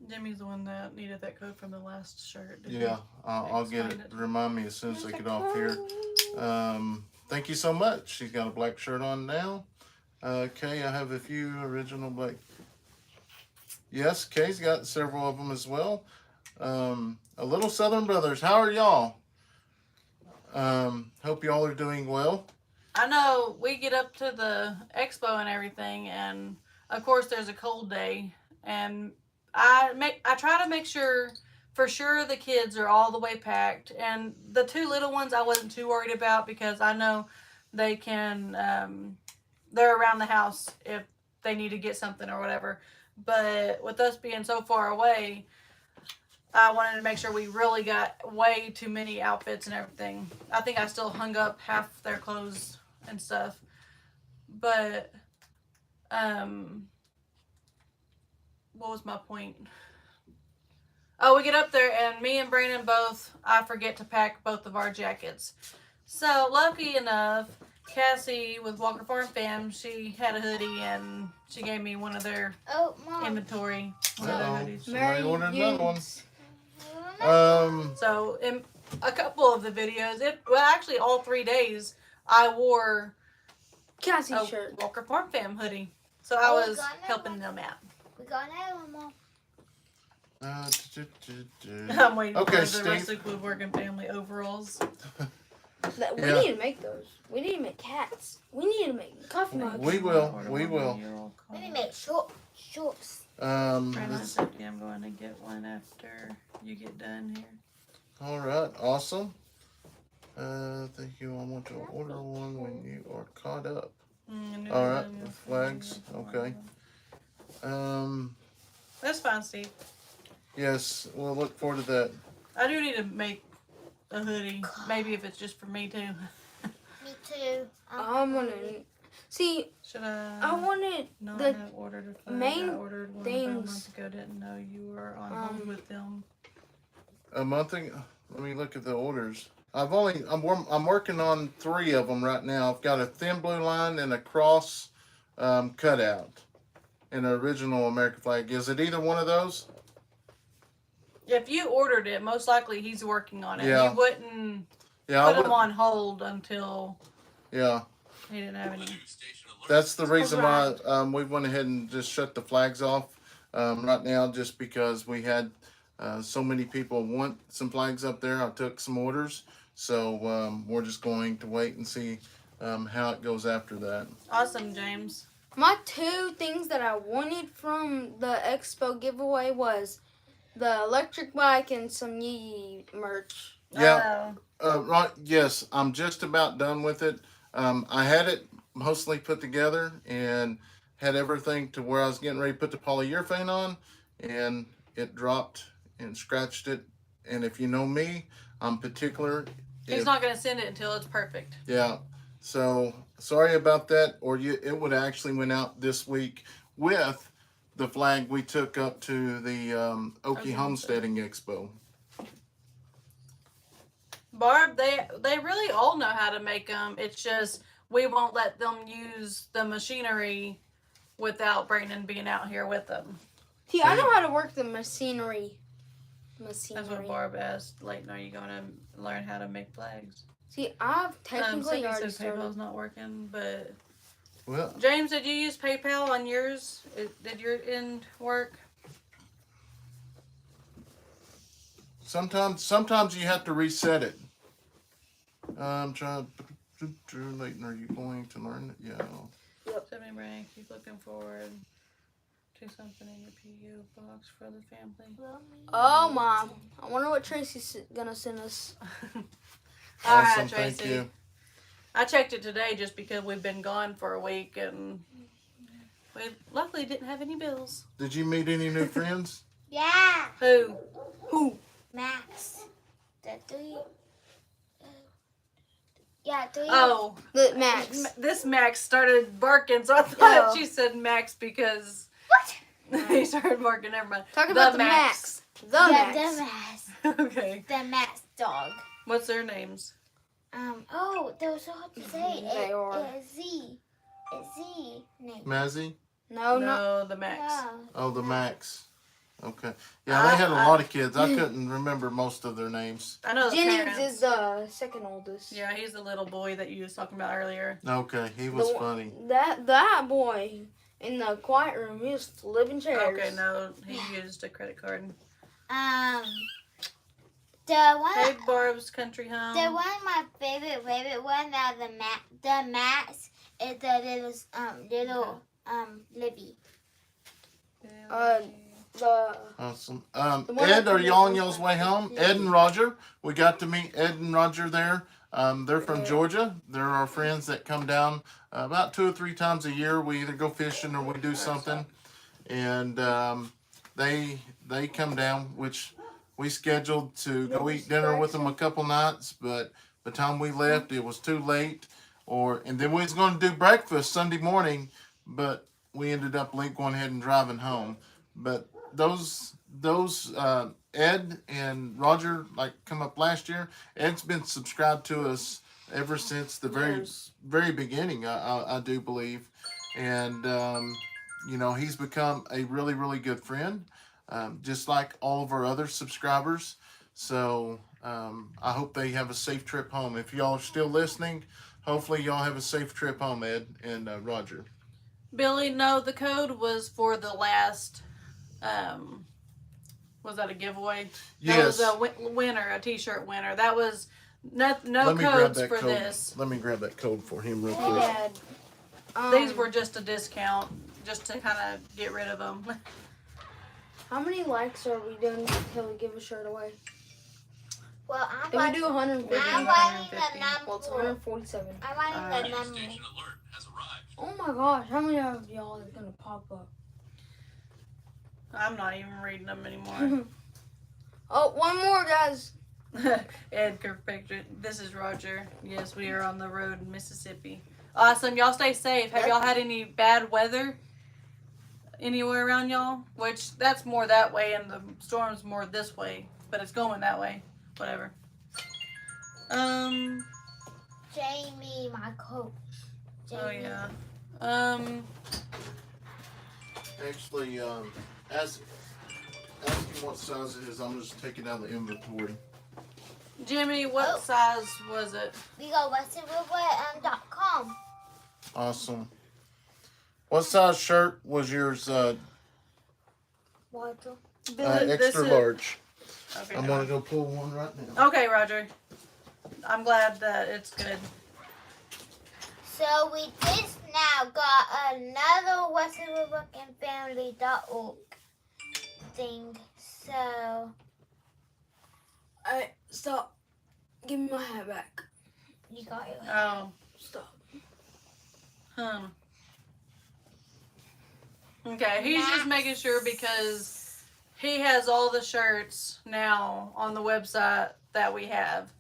Jimmy's the one that needed that code from the last shirt. Yeah, I'll get it. Remind me as soon as I get off here. Thank you so much. She's got a black shirt on now. Kay, I have a few original black. Yes, Kay's got several of them as well. A little Southern Brothers. How are y'all? Hope y'all are doing well. I know we get up to the expo and everything, and of course there's a cold day, and I try to make sure for sure the kids are all the way packed, and the two little ones I wasn't too worried about because I know they can they're around the house if they need to get something or whatever. But with us being so far away, I wanted to make sure we really got way too many outfits and everything. I think I still hung up half their clothes and stuff. But, what was my point? Oh, we get up there and me and Brandon I forget to pack both of our jackets. So, lucky enough, Cassie with Walker Farm Fam, she had a hoodie and she gave me one of their inventory. One of their hoodies. Somebody ordered another one. So in a couple of the videos, actually all 3 days, I wore Cassie shirt. Walker Farm Fam hoodie. So I was helping them out. We got another one more. I'm waiting Okay, for Steve. the Rustic Woodworking family overalls. We need to make those. We need to make hats. We need to make coffee mugs. We will. We will. We need to make shorts. Brandon said, yeah, I'm going to get one after you get done here. All right. Awesome. Thank you. I want to order one when you are caught up. All right. Flags. Okay. That's fine, Steve. Yes. We'll look forward to that. I do need to make a hoodie. Maybe if it's just for me too. Me too. I'm gonna see. Should I? I wanted not the have ordered a flag. main I ordered one things. about a month ago. Didn't know you were on hold with them. A month ago. Let me look at the orders. I'm working on 3 of them right now. I've got a thin blue line and a cross cutout, and an original American flag. Is it either one of those? If you ordered it, most likely he's working on it. Yeah. He wouldn't Yeah. put them on hold until Yeah. he didn't have any. That's the reason why we went ahead and just shut the flags off right now, just because we had so many people want some flags up there. I took some orders, so we're just going to wait and see how it goes after that. Awesome, James. My 2 things that I wanted from the Expo giveaway was the electric bike and some Yee merch. Yeah. Right. Yes, I'm just about done with it. I had it mostly put together and had everything to where I was getting ready to put the polyurethane on, and it dropped and scratched it. And if you know me, I'm particular. He's not going to send it until it's perfect. Yeah. So sorry about that. It would actually went out this week with the flag we took up to the Okie Homesteading Expo. Barb, they really all know how to make them. It's just we won't let them use the machinery without Brandon being out here with them. See, I know how to work the machinery. That's what Barb asked. Leighton, are you going to learn how to make flags? See, I've Cindy technically said already started. PayPal's not working, but Well, James, did you use PayPal on yours? Did your end work? sometimes you have to reset it. I'm trying. Leighton, are you going to learn it? Yeah. Send me break. Keep looking forward to something in your PO box for the family. Oh, Mom. I wonder what Tracy's gonna send us. All Awesome, right, Tracy. thank you. I checked it today just because we've been gone for a week and we luckily didn't have any bills. Did you meet any new friends? Yeah. Who? Max. The three. Yeah, three. Oh, Look, Max. this Max started barking, so I thought Oh. she said Max because What? he started barking. Never mind. Talk about the Max. The Yeah, Max. the Max. Okay. The Max dog. What's their names? Oh, that was so hard to say. They are. It's Z. It's Z name. Mazzy? No, no. No, the Max. Yeah. Oh, the Max. Okay. Yeah, they had a lot of kids. I couldn't remember most of their names. I know the Jennings parents. is the second oldest. Yeah, he's the little boy that you was talking about earlier. Okay, he was The- funny. That boy in the quiet room, he was flipping chairs. Okay, no, he used a credit card. The one. Hey, Barb's Country Home. The one, my favorite one now, the Max is the little Libby. The Awesome. one Ed, that are can y'all on make y'all's one way home? Ed and Roger. We got to meet Ed and Roger there. They're from Yeah. Georgia. They're our friends that come down about 2 or 3 times a year. We either go fishing or we do something. And they come down, which we scheduled to go eat dinner with them a couple nights, but by the time we left, it was too late. And then we was going to do breakfast Sunday morning, but we ended up going ahead and driving home. But those Ed and Roger come up last year. Ed's been subscribed to us ever since the very beginning. I do believe, and he's become a really, really good friend, just like all of our other subscribers. So I hope they have a safe trip home. If y'all are still listening, hopefully y'all have a safe trip home, Ed and Roger. Billy, no, the code was for the last. Was that a giveaway? Yes. That was a winner, a T-shirt winner. That was no Let me grab codes that for code. this. Let me grab that code for him real Hey, quick. Dad. These were just a discount, just to kind of get rid of them. How many likes are we doing until we give a shirt away? Well, If we do 150, I'm Well, writing the well, it's number. 147. I'm writing the number. Oh my gosh, how many of y'all is gonna pop up? I'm not even reading them anymore. Oh, one more, guys. Ed Kirkpatrick. This is Roger. Yes, we are on the road in Mississippi. Awesome. Y'all stay safe. Have y'all had any bad weather anywhere around y'all? Which that's more that way, and the storm's more this way, but it's going that way. Whatever. Jamie, my coach. Jamie. Oh yeah. Actually, ask him what size it is. I'm just taking out the inventory. Jimmy, what Oh. size was it? We go westernwoodway.com. Awesome. What size shirt was yours? Water. This Extra is- large. Okay. I'm gonna go pull one right now. Okay, Roger. I'm glad that it's good. So we just now got another westernwoodwayandfamily.org thing. So Alright, stop. Give me my hat back. you got it. Oh. Stop. Okay, he's just making sure because he has all the shirts now on the website that we have,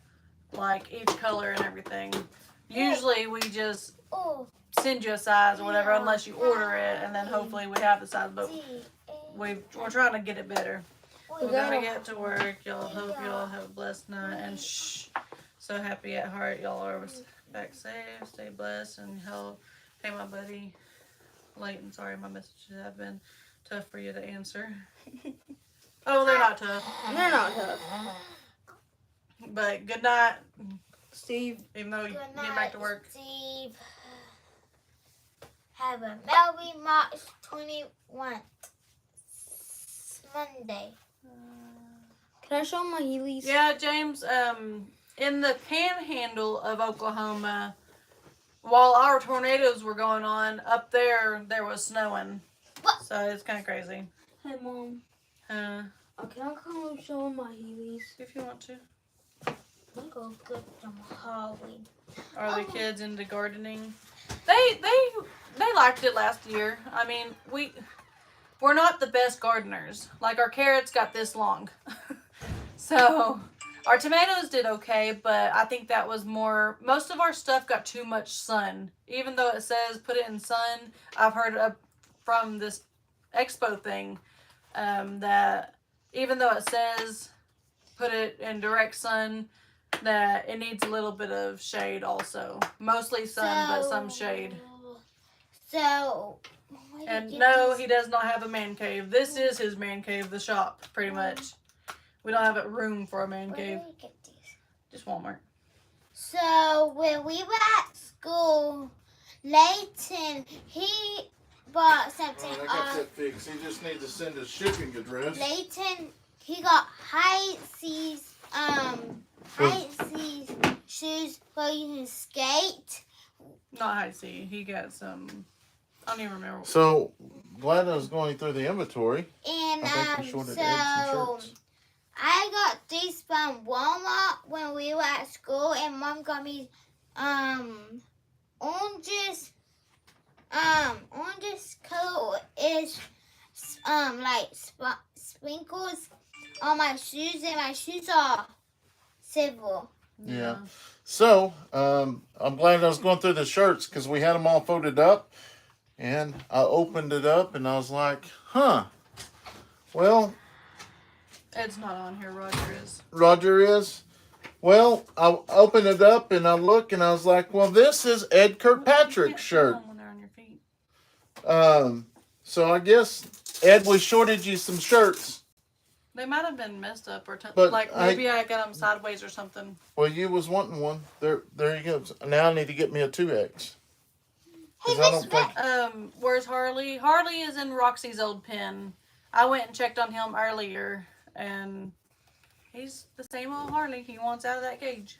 like each color and everything. Usually we just Oh, send you a size or whatever unless you order it, and then hopefully we have the size, but we're trying to get it better. We're gonna get to work. Y'all hope y'all have a blessed night, and so happy at heart. Y'all are back safe, stay blessed, and hey my buddy Leighton, sorry my messages have been tough for you to answer. Oh, they're not tough, They're not tough. but good night. Steve. Even though you Good get night, back to work. Steve. Have a Melody March 21. Monday. Can I show my Heelys? Yeah, James, in the panhandle of Oklahoma, while our tornadoes were going on, up there was snowing. What? So it's kind of crazy. Hey, Mom. Can Can I come show my Heelys? if you want to. I'm gonna get some Holly. Are the kids into gardening? They liked it last year. I mean, we're not the best gardeners. Like, our carrots got this long. So our tomatoes did okay, but I think that was more, most of our stuff got too much sun. Even though it says put it in sun, I've heard from this Expo thing that even though it says put it in direct sun, that it needs a little bit of shade also. Mostly sun, but some shade. So, And no, he does not have a man cave. This is his man cave, the shop, pretty much. We don't have room for a man cave. Where did we get these? Just Walmart. So when we were at school, Leighton, he bought something. I got that fixed. He just needs to send a shipping address. Leighton, he got high seas shoes where you can skate. Not high C. He got some. I don't even remember. So glad I was going through the inventory. And I think we shorted so Ed some shirts. I got these from Walmart when we were at school, and Mom got me oranges. Oranges color is like sprinkles on my shoes, and my shoes are silver. Yeah. So I'm glad I was going through the shirts because we had them all folded up, and I opened it up and I was like, huh. Well, Ed's not on here. Roger is. Roger is. Well, I opened it up and I look and I was like, well, this is Ed Kirkpatrick's shirt. When they're on your feet. So I guess Ed, we shorted you some shirts. They might have been messed up or But like maybe I got them sideways or something. Well, you was wanting one. There you go. Now I need to get me a 2X. Hey, 'Cause I don't think. Where's Harley? Harley is in Roxy's old pen. I went and checked on him earlier, and he's the same old Harley. He wants out of that cage.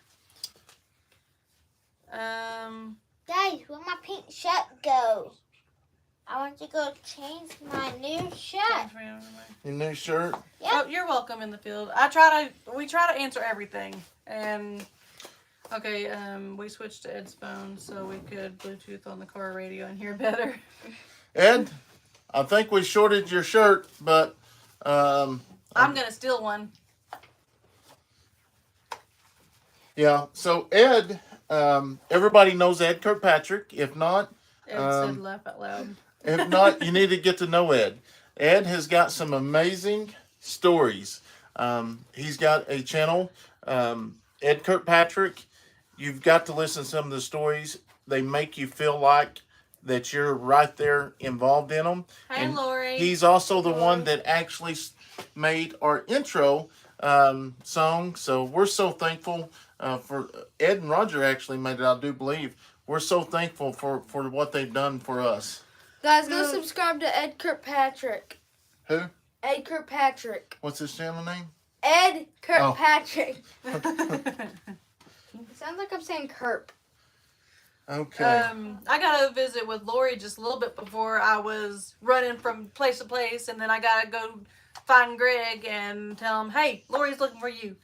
Guys, where my pink shirt go? I want to go change my new shirt. Your new shirt. Yep. Oh, you're welcome in the field. We try to answer everything. And okay, we switched to Ed's phone so we could Bluetooth on the car radio and hear better. Ed, I think we shorted your shirt, but I'm gonna steal one. yeah. So Ed, everybody knows Ed Kirkpatrick. If not, Ed said laugh out loud. if not, you need to get to know Ed. Ed has got some amazing stories. He's got a channel, Ed Kirkpatrick. You've got to listen to some of the stories. They make you feel like that you're right there involved in them. Hey, And Lori. he's also the one that actually made our intro song. So we're so thankful for Ed and Roger actually made it, I do believe. We're so thankful for what they've done for us. Guys, go subscribe to Ed Kirkpatrick. Who? Ed Kirkpatrick. What's his channel name? Ed Kirkpatrick. It sounds like I'm saying Kerp. Okay. I got to visit with Lori just a little bit before I was running from place to place, and then I got to go find Greg and tell him, hey, Lori's looking for you.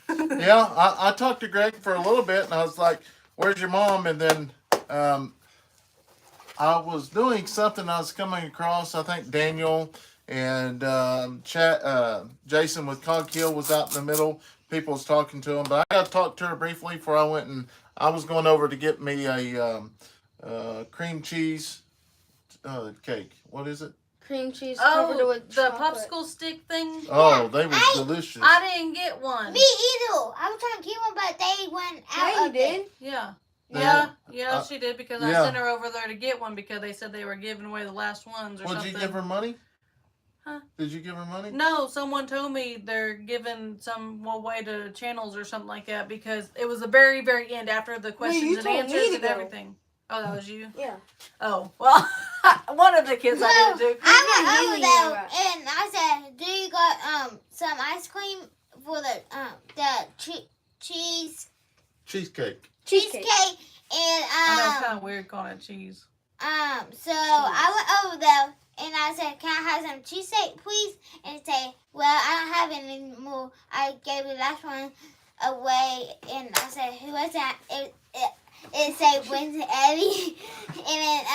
Yeah, I talked to Greg for a little bit, and I was like, where's your mom? And then I was doing something I was coming across. I think Daniel and Jason with Coghill was out in the middle. People was talking to him, but I got to talk to her briefly before I went, and I was going over to get me a cream cheese cake. What is it? Cream cheese covered Oh, with the chocolate. popsicle stick thing? Oh, they was delicious. I didn't get one. Me either. I was trying to get one, but they went out Yeah, you of did. it. Yeah. Yeah. Yeah, she did because yeah. I sent her over there to get one because they said they were giving away the last ones or Would something. you give her money? Huh? Did you give her money? No, someone told me they're giving some way to channels or something like that because it was the very, very end after the questions you and told me answers to and go. everything. Oh, that was you? Yeah. Oh, well, one of the kids I did too. I went not over healing there you, right? and I said, "Do you got some ice cream for the Cheesecake. cheesecake?" And I know it's kind of weird calling it cheese. so I went over there and I said, "Can I have some cheesecake, please?" And he said, "Well, I don't have any anymore. I gave the last one away." And I said, "Who was that?" It said Wednesday Eddy. And then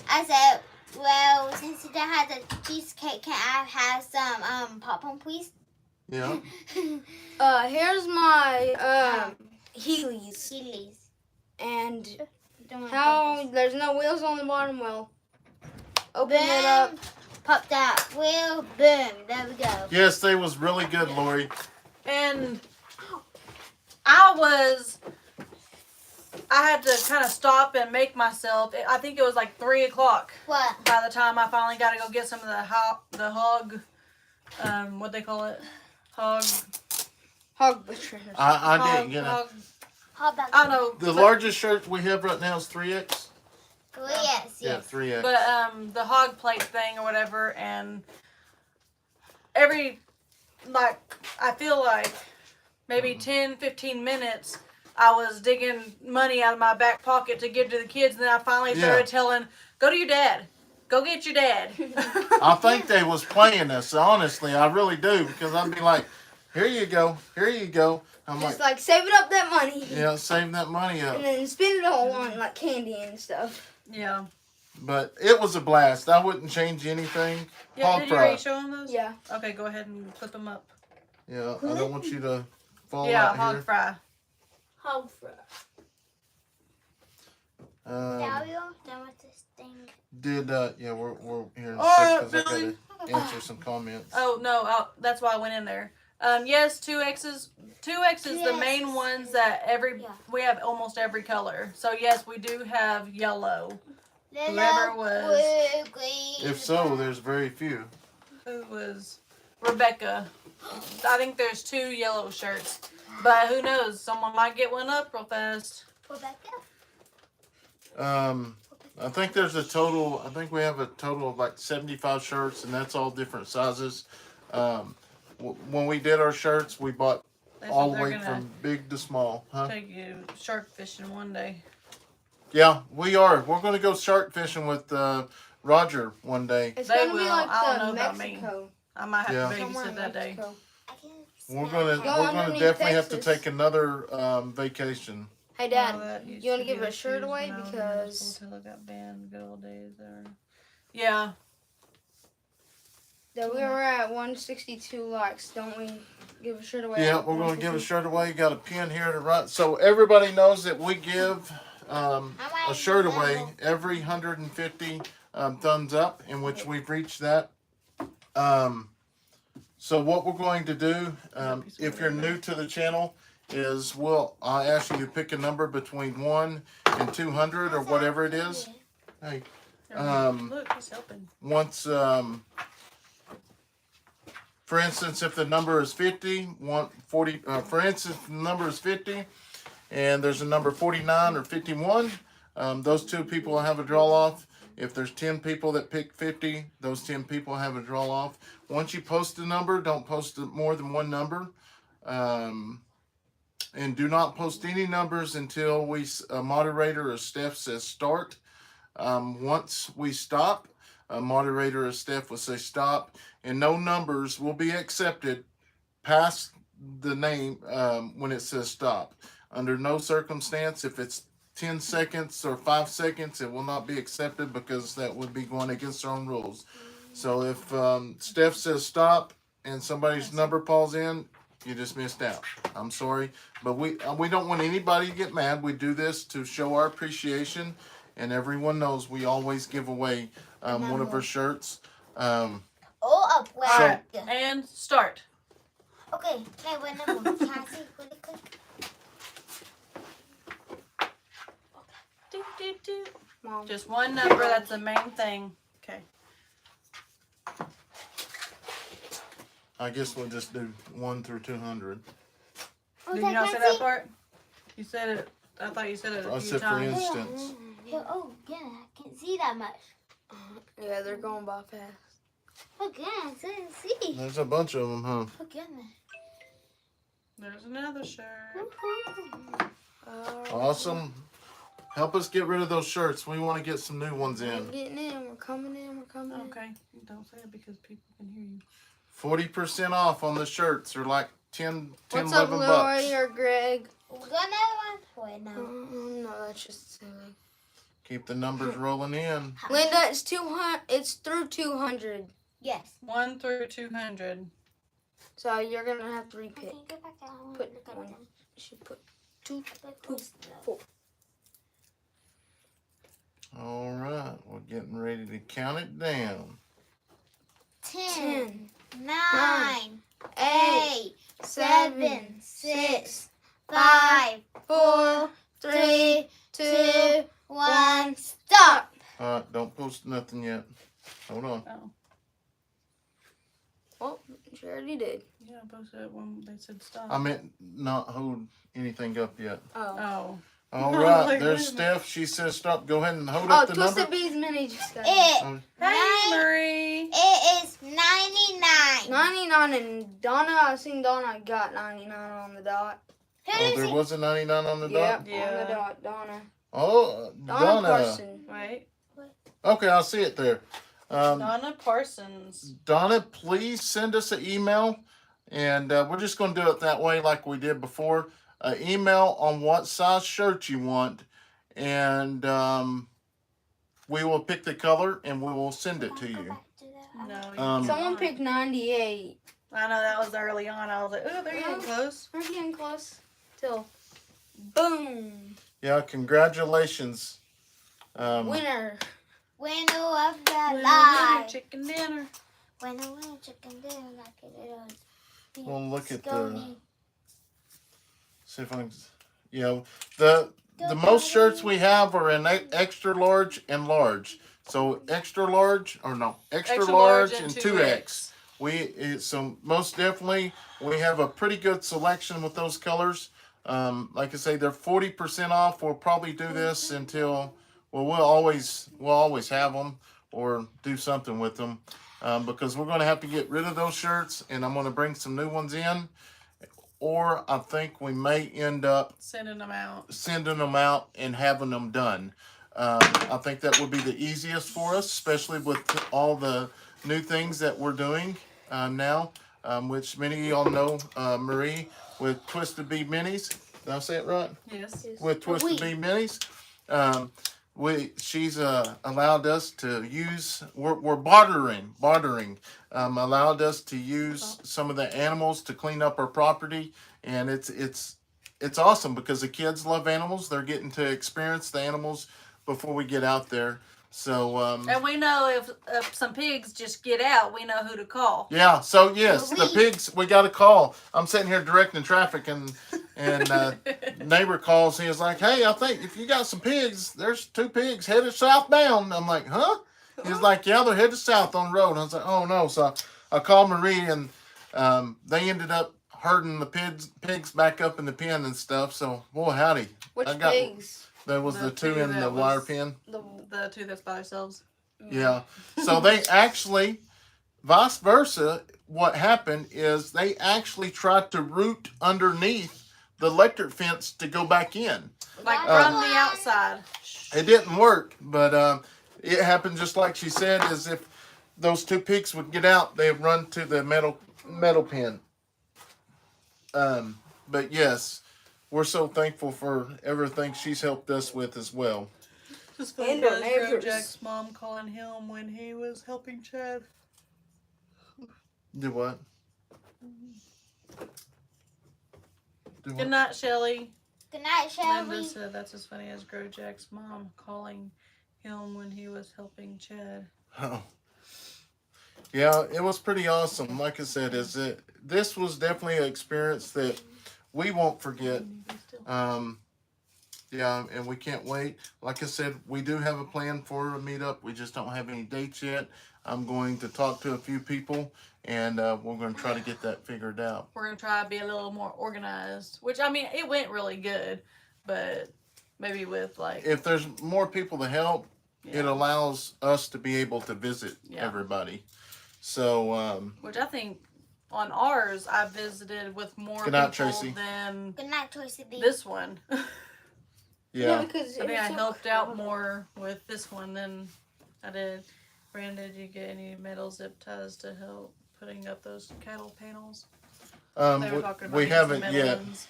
I said, "Well, since you don't have the cheesecake, can I have some popcorn, please?" Yeah. Here's my Heelys. Chilies. And Don't how there's no wheels on the bottom. Well, open Boom. it up. Pop that wheel. Boom. There we go. Yes, they was really good, Lori. And I had to kind of stop and make myself. I think it was like 3 o'clock What? by the time I finally got to go get some of the hog, what they call it, hog. Hog butcher. I didn't get it. hog, How about I don't know. The largest shirt we have right now is 3X. Yes, Yeah, yes. 3X. But the hog plate thing or whatever, and I feel like maybe 10, 15 minutes I was digging money out of my back pocket to give to the kids, and then I finally started telling, "Go to your dad. Go get your dad." I think they was playing this, honestly. I really do, because I'd be like, "Here you go. Here you go." I'm Just like, like saving up that money. yeah, save that money up. And then spend it all on like candy and stuff. Yeah. But it was a blast. I wouldn't change anything. Yeah. Hog Did you fry. already show them those? Yeah. Okay, go ahead and put them up. Yeah, I don't want you to fall Yeah, out hog here. fry. Hog fry. Now you're done with this thing. Yeah, we're here in a Oh, sec because I Billy. gotta answer some comments. Oh no, that's why I went in there. Yes, 2X's. 2X's, the main ones that we have almost every color. So yes, we do have yellow. Whoever was. If so, there's very few. Who was Rebecca? I think there's 2 yellow shirts, but who knows? Someone might get one up real fast. Rebecca? I think there's a total. I think we have a total of like 75 shirts, and that's all different sizes. When we did our shirts, we bought They all said the they're way gonna from big to small. Huh? take you shark fishing one day. Yeah, we are. We're going to go shark fishing with Roger one day. It's They gonna be will. like I don't the know about me. Mexico. I might have Yeah. to Somewhere babysit in that day. Mexico. I can We're smell gonna it. Go we're gonna underneath definitely have to Texas. take another vacation. Hey, Oh, Dad, that used you want to to give be a the shirt shoes away when I was in because school till I got banned. Good old days there. Yeah. that we were at 162 likes. Don't we give a shirt away? Yeah, at we're gonna give a 150? shirt away. Got a pin here to write, so everybody knows that we give a shirt away every 150 thumbs up, in which we've reached that. So what we're going to do, if you're new to the channel, is I'll ask you to pick a number between 1 and 200 or whatever it is. Hey, Look, he's helping. once, for instance, if the number is 50, for instance, the number is 50, and there's a number 49 or 51, those 2 people will have a draw off. If there's 10 people that pick 50, those 10 people have a draw off. Once you post a number, don't post more than one number. And do not post any numbers until a moderator or Steph says start. Once we stop, a moderator or Steph will say stop, and no numbers will be accepted past the name when it says stop. Under no circumstance, if it's 10 seconds or 5 seconds, it will not be accepted because that would be going against our own rules. So if Steph says stop and somebody's number falls in, you just missed out. I'm sorry, but we don't want anybody to get mad. We do this to show our appreciation, and everyone knows we always give away one of our shirts. Oh, up where? Alright, and start. Okay, now what number? Can I see really quick? Do, do, do. Mom. Just one number, that's the main thing. Okay. I guess we'll just do 1 through 200. Did you not say that part? You said it. I thought you said it I a few said for times. instance. Oh, yeah, I can't see that much. Yeah, they're going by fast. Oh, goodness, I didn't see. There's a bunch of them, huh? Oh, goodness. There's another shirt. Awesome. Help us get rid of those shirts. We want to get some new ones We're in. getting in. We're coming in. We're coming in. Okay, don't say it because people can hear you. 40% off on the shirts. They're like 10 What's up, 11 bucks. Leroy or Greg? We got another one? Wait, no. No, that's just silly. Keep the numbers rolling in. Linda, it's 200. It's through 200. Yes. 1 through 200. So you're gonna have to I repick. can go back down. Put Look at one. them. You should put 2, Look 2, close. 4. All right. We're getting ready to count it down. 10, 9, 8, 8, 7, 6, 5, 4, 3, 2, 1, stop. All right. Don't post nothing yet. Hold on. Oh, Oh, she already did. yeah, I posted it when they said stop. I meant not hold anything up yet. Oh. Oh. All Oh, right. wait, There's wait a minute. Steph. She says stop. Go ahead and hold Oh, up the Twisted number. Bees Mini just got It, Hey, Marie. it is 99. 99, and Donna, I seen Donna got 99 on the dot. Who Oh, does there it? was a 99 on the Yep, dot. on Yeah. the dot, Donna. Oh, Donna Donna. Parson. Wait. Okay, I'll see it there. Donna Parsons. Donna, please send us an email, and we're just going to do it that way like we did before. Email on what size shirt you want, and we will pick the color, and we will send it to you. No. Someone picked 98. I know that was early on. I was like, oh, they're getting Yeah. close. We're getting close. Till boom. Yeah, congratulations. Winner. Winner of the Winner, live. chicken dinner. Winner, chicken dinner like it is. We'll look at the. Scone. See if I can. Yeah, the most shirts we have are in extra large and large. So extra large extra large and 2X. So most definitely we have a pretty good selection with those colors. Like I say, they're 40% off. We'll probably do this until we'll always have them or do something with them because we're going to have to get rid of those shirts, and I'm going to bring some new ones in. Or I think we may end up Sending them out and having them done. I think that would be the easiest for us, especially with all the new things that we're doing now, which many of y'all know Marie with Twisted Bee Minis. Did I say it right? Yes. With Twisted Bee Minis. She's allowed us to use, we're bartering, allowed us to use some of the animals to clean up our property, and it's awesome because the kids love animals. They're getting to experience the animals before we get out there. So And we know if some pigs just get out, we know who to call. yeah, so yes, the pigs, we got a call. I'm sitting here directing traffic, and neighbor calls. He was like, hey, I think if you got some pigs, there's 2 pigs headed southbound. I'm like, huh? He's like, yeah, they're headed south on the road. I was like, oh no. So I called Marie, and they ended up herding the pigs back up in the pen and stuff. So, boy, howdy. Which I got, pigs? There was the 2 in the wire pen. The 2 that's by themselves. Yeah. So they actually, vice versa, what happened is they actually tried to root underneath the electric fence to go back in. Like from the outside. It didn't work, but it happened just like she said, is if those 2 pigs would get out, they'd run to the metal pen. But yes, we're so thankful for everything she's helped us with as well. Just funny And our because neighbors. Jack's mom calling him when he was helping Chad. Do what? Do Good what? night, Shelly. Good night, Linda Shelby. said that's as funny as Grow Jack's mom calling him when he was helping Chad. Oh. Yeah, it was pretty awesome. Like I said, this was definitely an experience that we won't forget. Yeah, and we can't wait. Like I said, we do have a plan for a meetup. We just don't have any dates yet. I'm going to talk to a few people, and we're going to try to get that figured out. We're gonna try to be a little more organized. Which, I mean, it went really good, but maybe with like, If there's more people to help, it yeah, allows us to be able to visit Yeah. everybody. So, which I think on ours I visited with more Good night, people Tracy. than Good night, Tracy B. this one. yeah. because I think I it's helped out more with this one than I did. Brandon, did you get any metal zip ties to help putting up those cattle panels? They were talking about We using haven't metal yet. ones.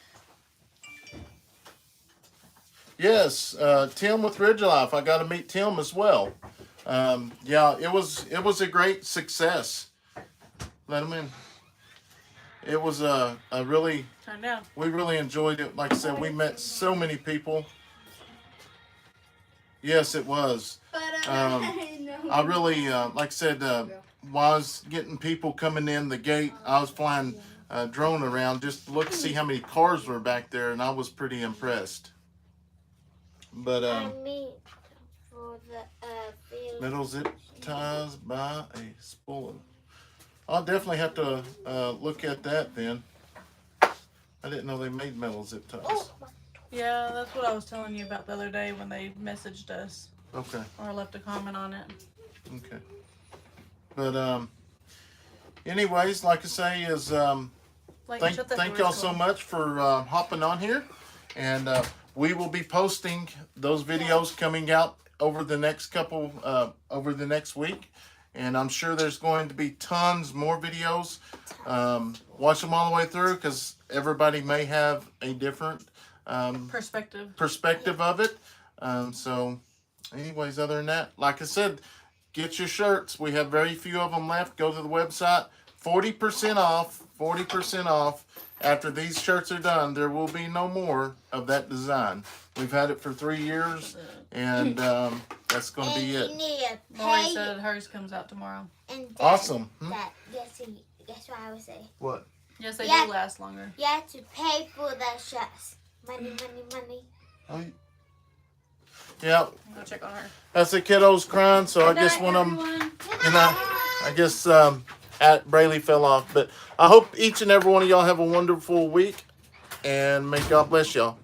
Yes, Tim with Ridge Life. I got to meet Tim as well. Yeah, it was a great success. Let him in. It was a really, Turn down. we really enjoyed it. Like I said, we met so many people. Yes, it was. I really, like I said, while I was getting people coming in the gate, I was flying a drone around just to look to see how many cars were back there, and I was pretty impressed. But meet for the field. metal zip ties by a spool. I'll definitely have to look at that then. I didn't know they made metal zip ties. Oh, Yeah, that's what I was telling you about the other day when they messaged us Okay, or left a comment on it. okay. But anyways, like I say, is Like, thank y'all so much for hopping on here, and we will be posting those videos coming out over the next over the next week, and I'm sure there's going to be tons more videos. Watch them all the way through because everybody may have a different perspective of it. So, anyways, other than that, like I said, get your shirts. We have very few of them left. Go to the website. 40% off. 40% off. After these shirts are done, there will be no more of that design. We've had it for 3 years, and that's going to be You it. need to Lori pay. said hers comes out tomorrow. And that, Awesome. Hmm? Guess what I would say. What? Yes, they Yeah. do last longer. You have to pay for the shirts. Money, money, money. Oh, yeah, Go check on her. that's the kiddos crying, so I Good guess night, one of them, everyone. you know, I guess at Braylee fell off. But I hope each and every one of y'all have a wonderful week, and may God bless y'all.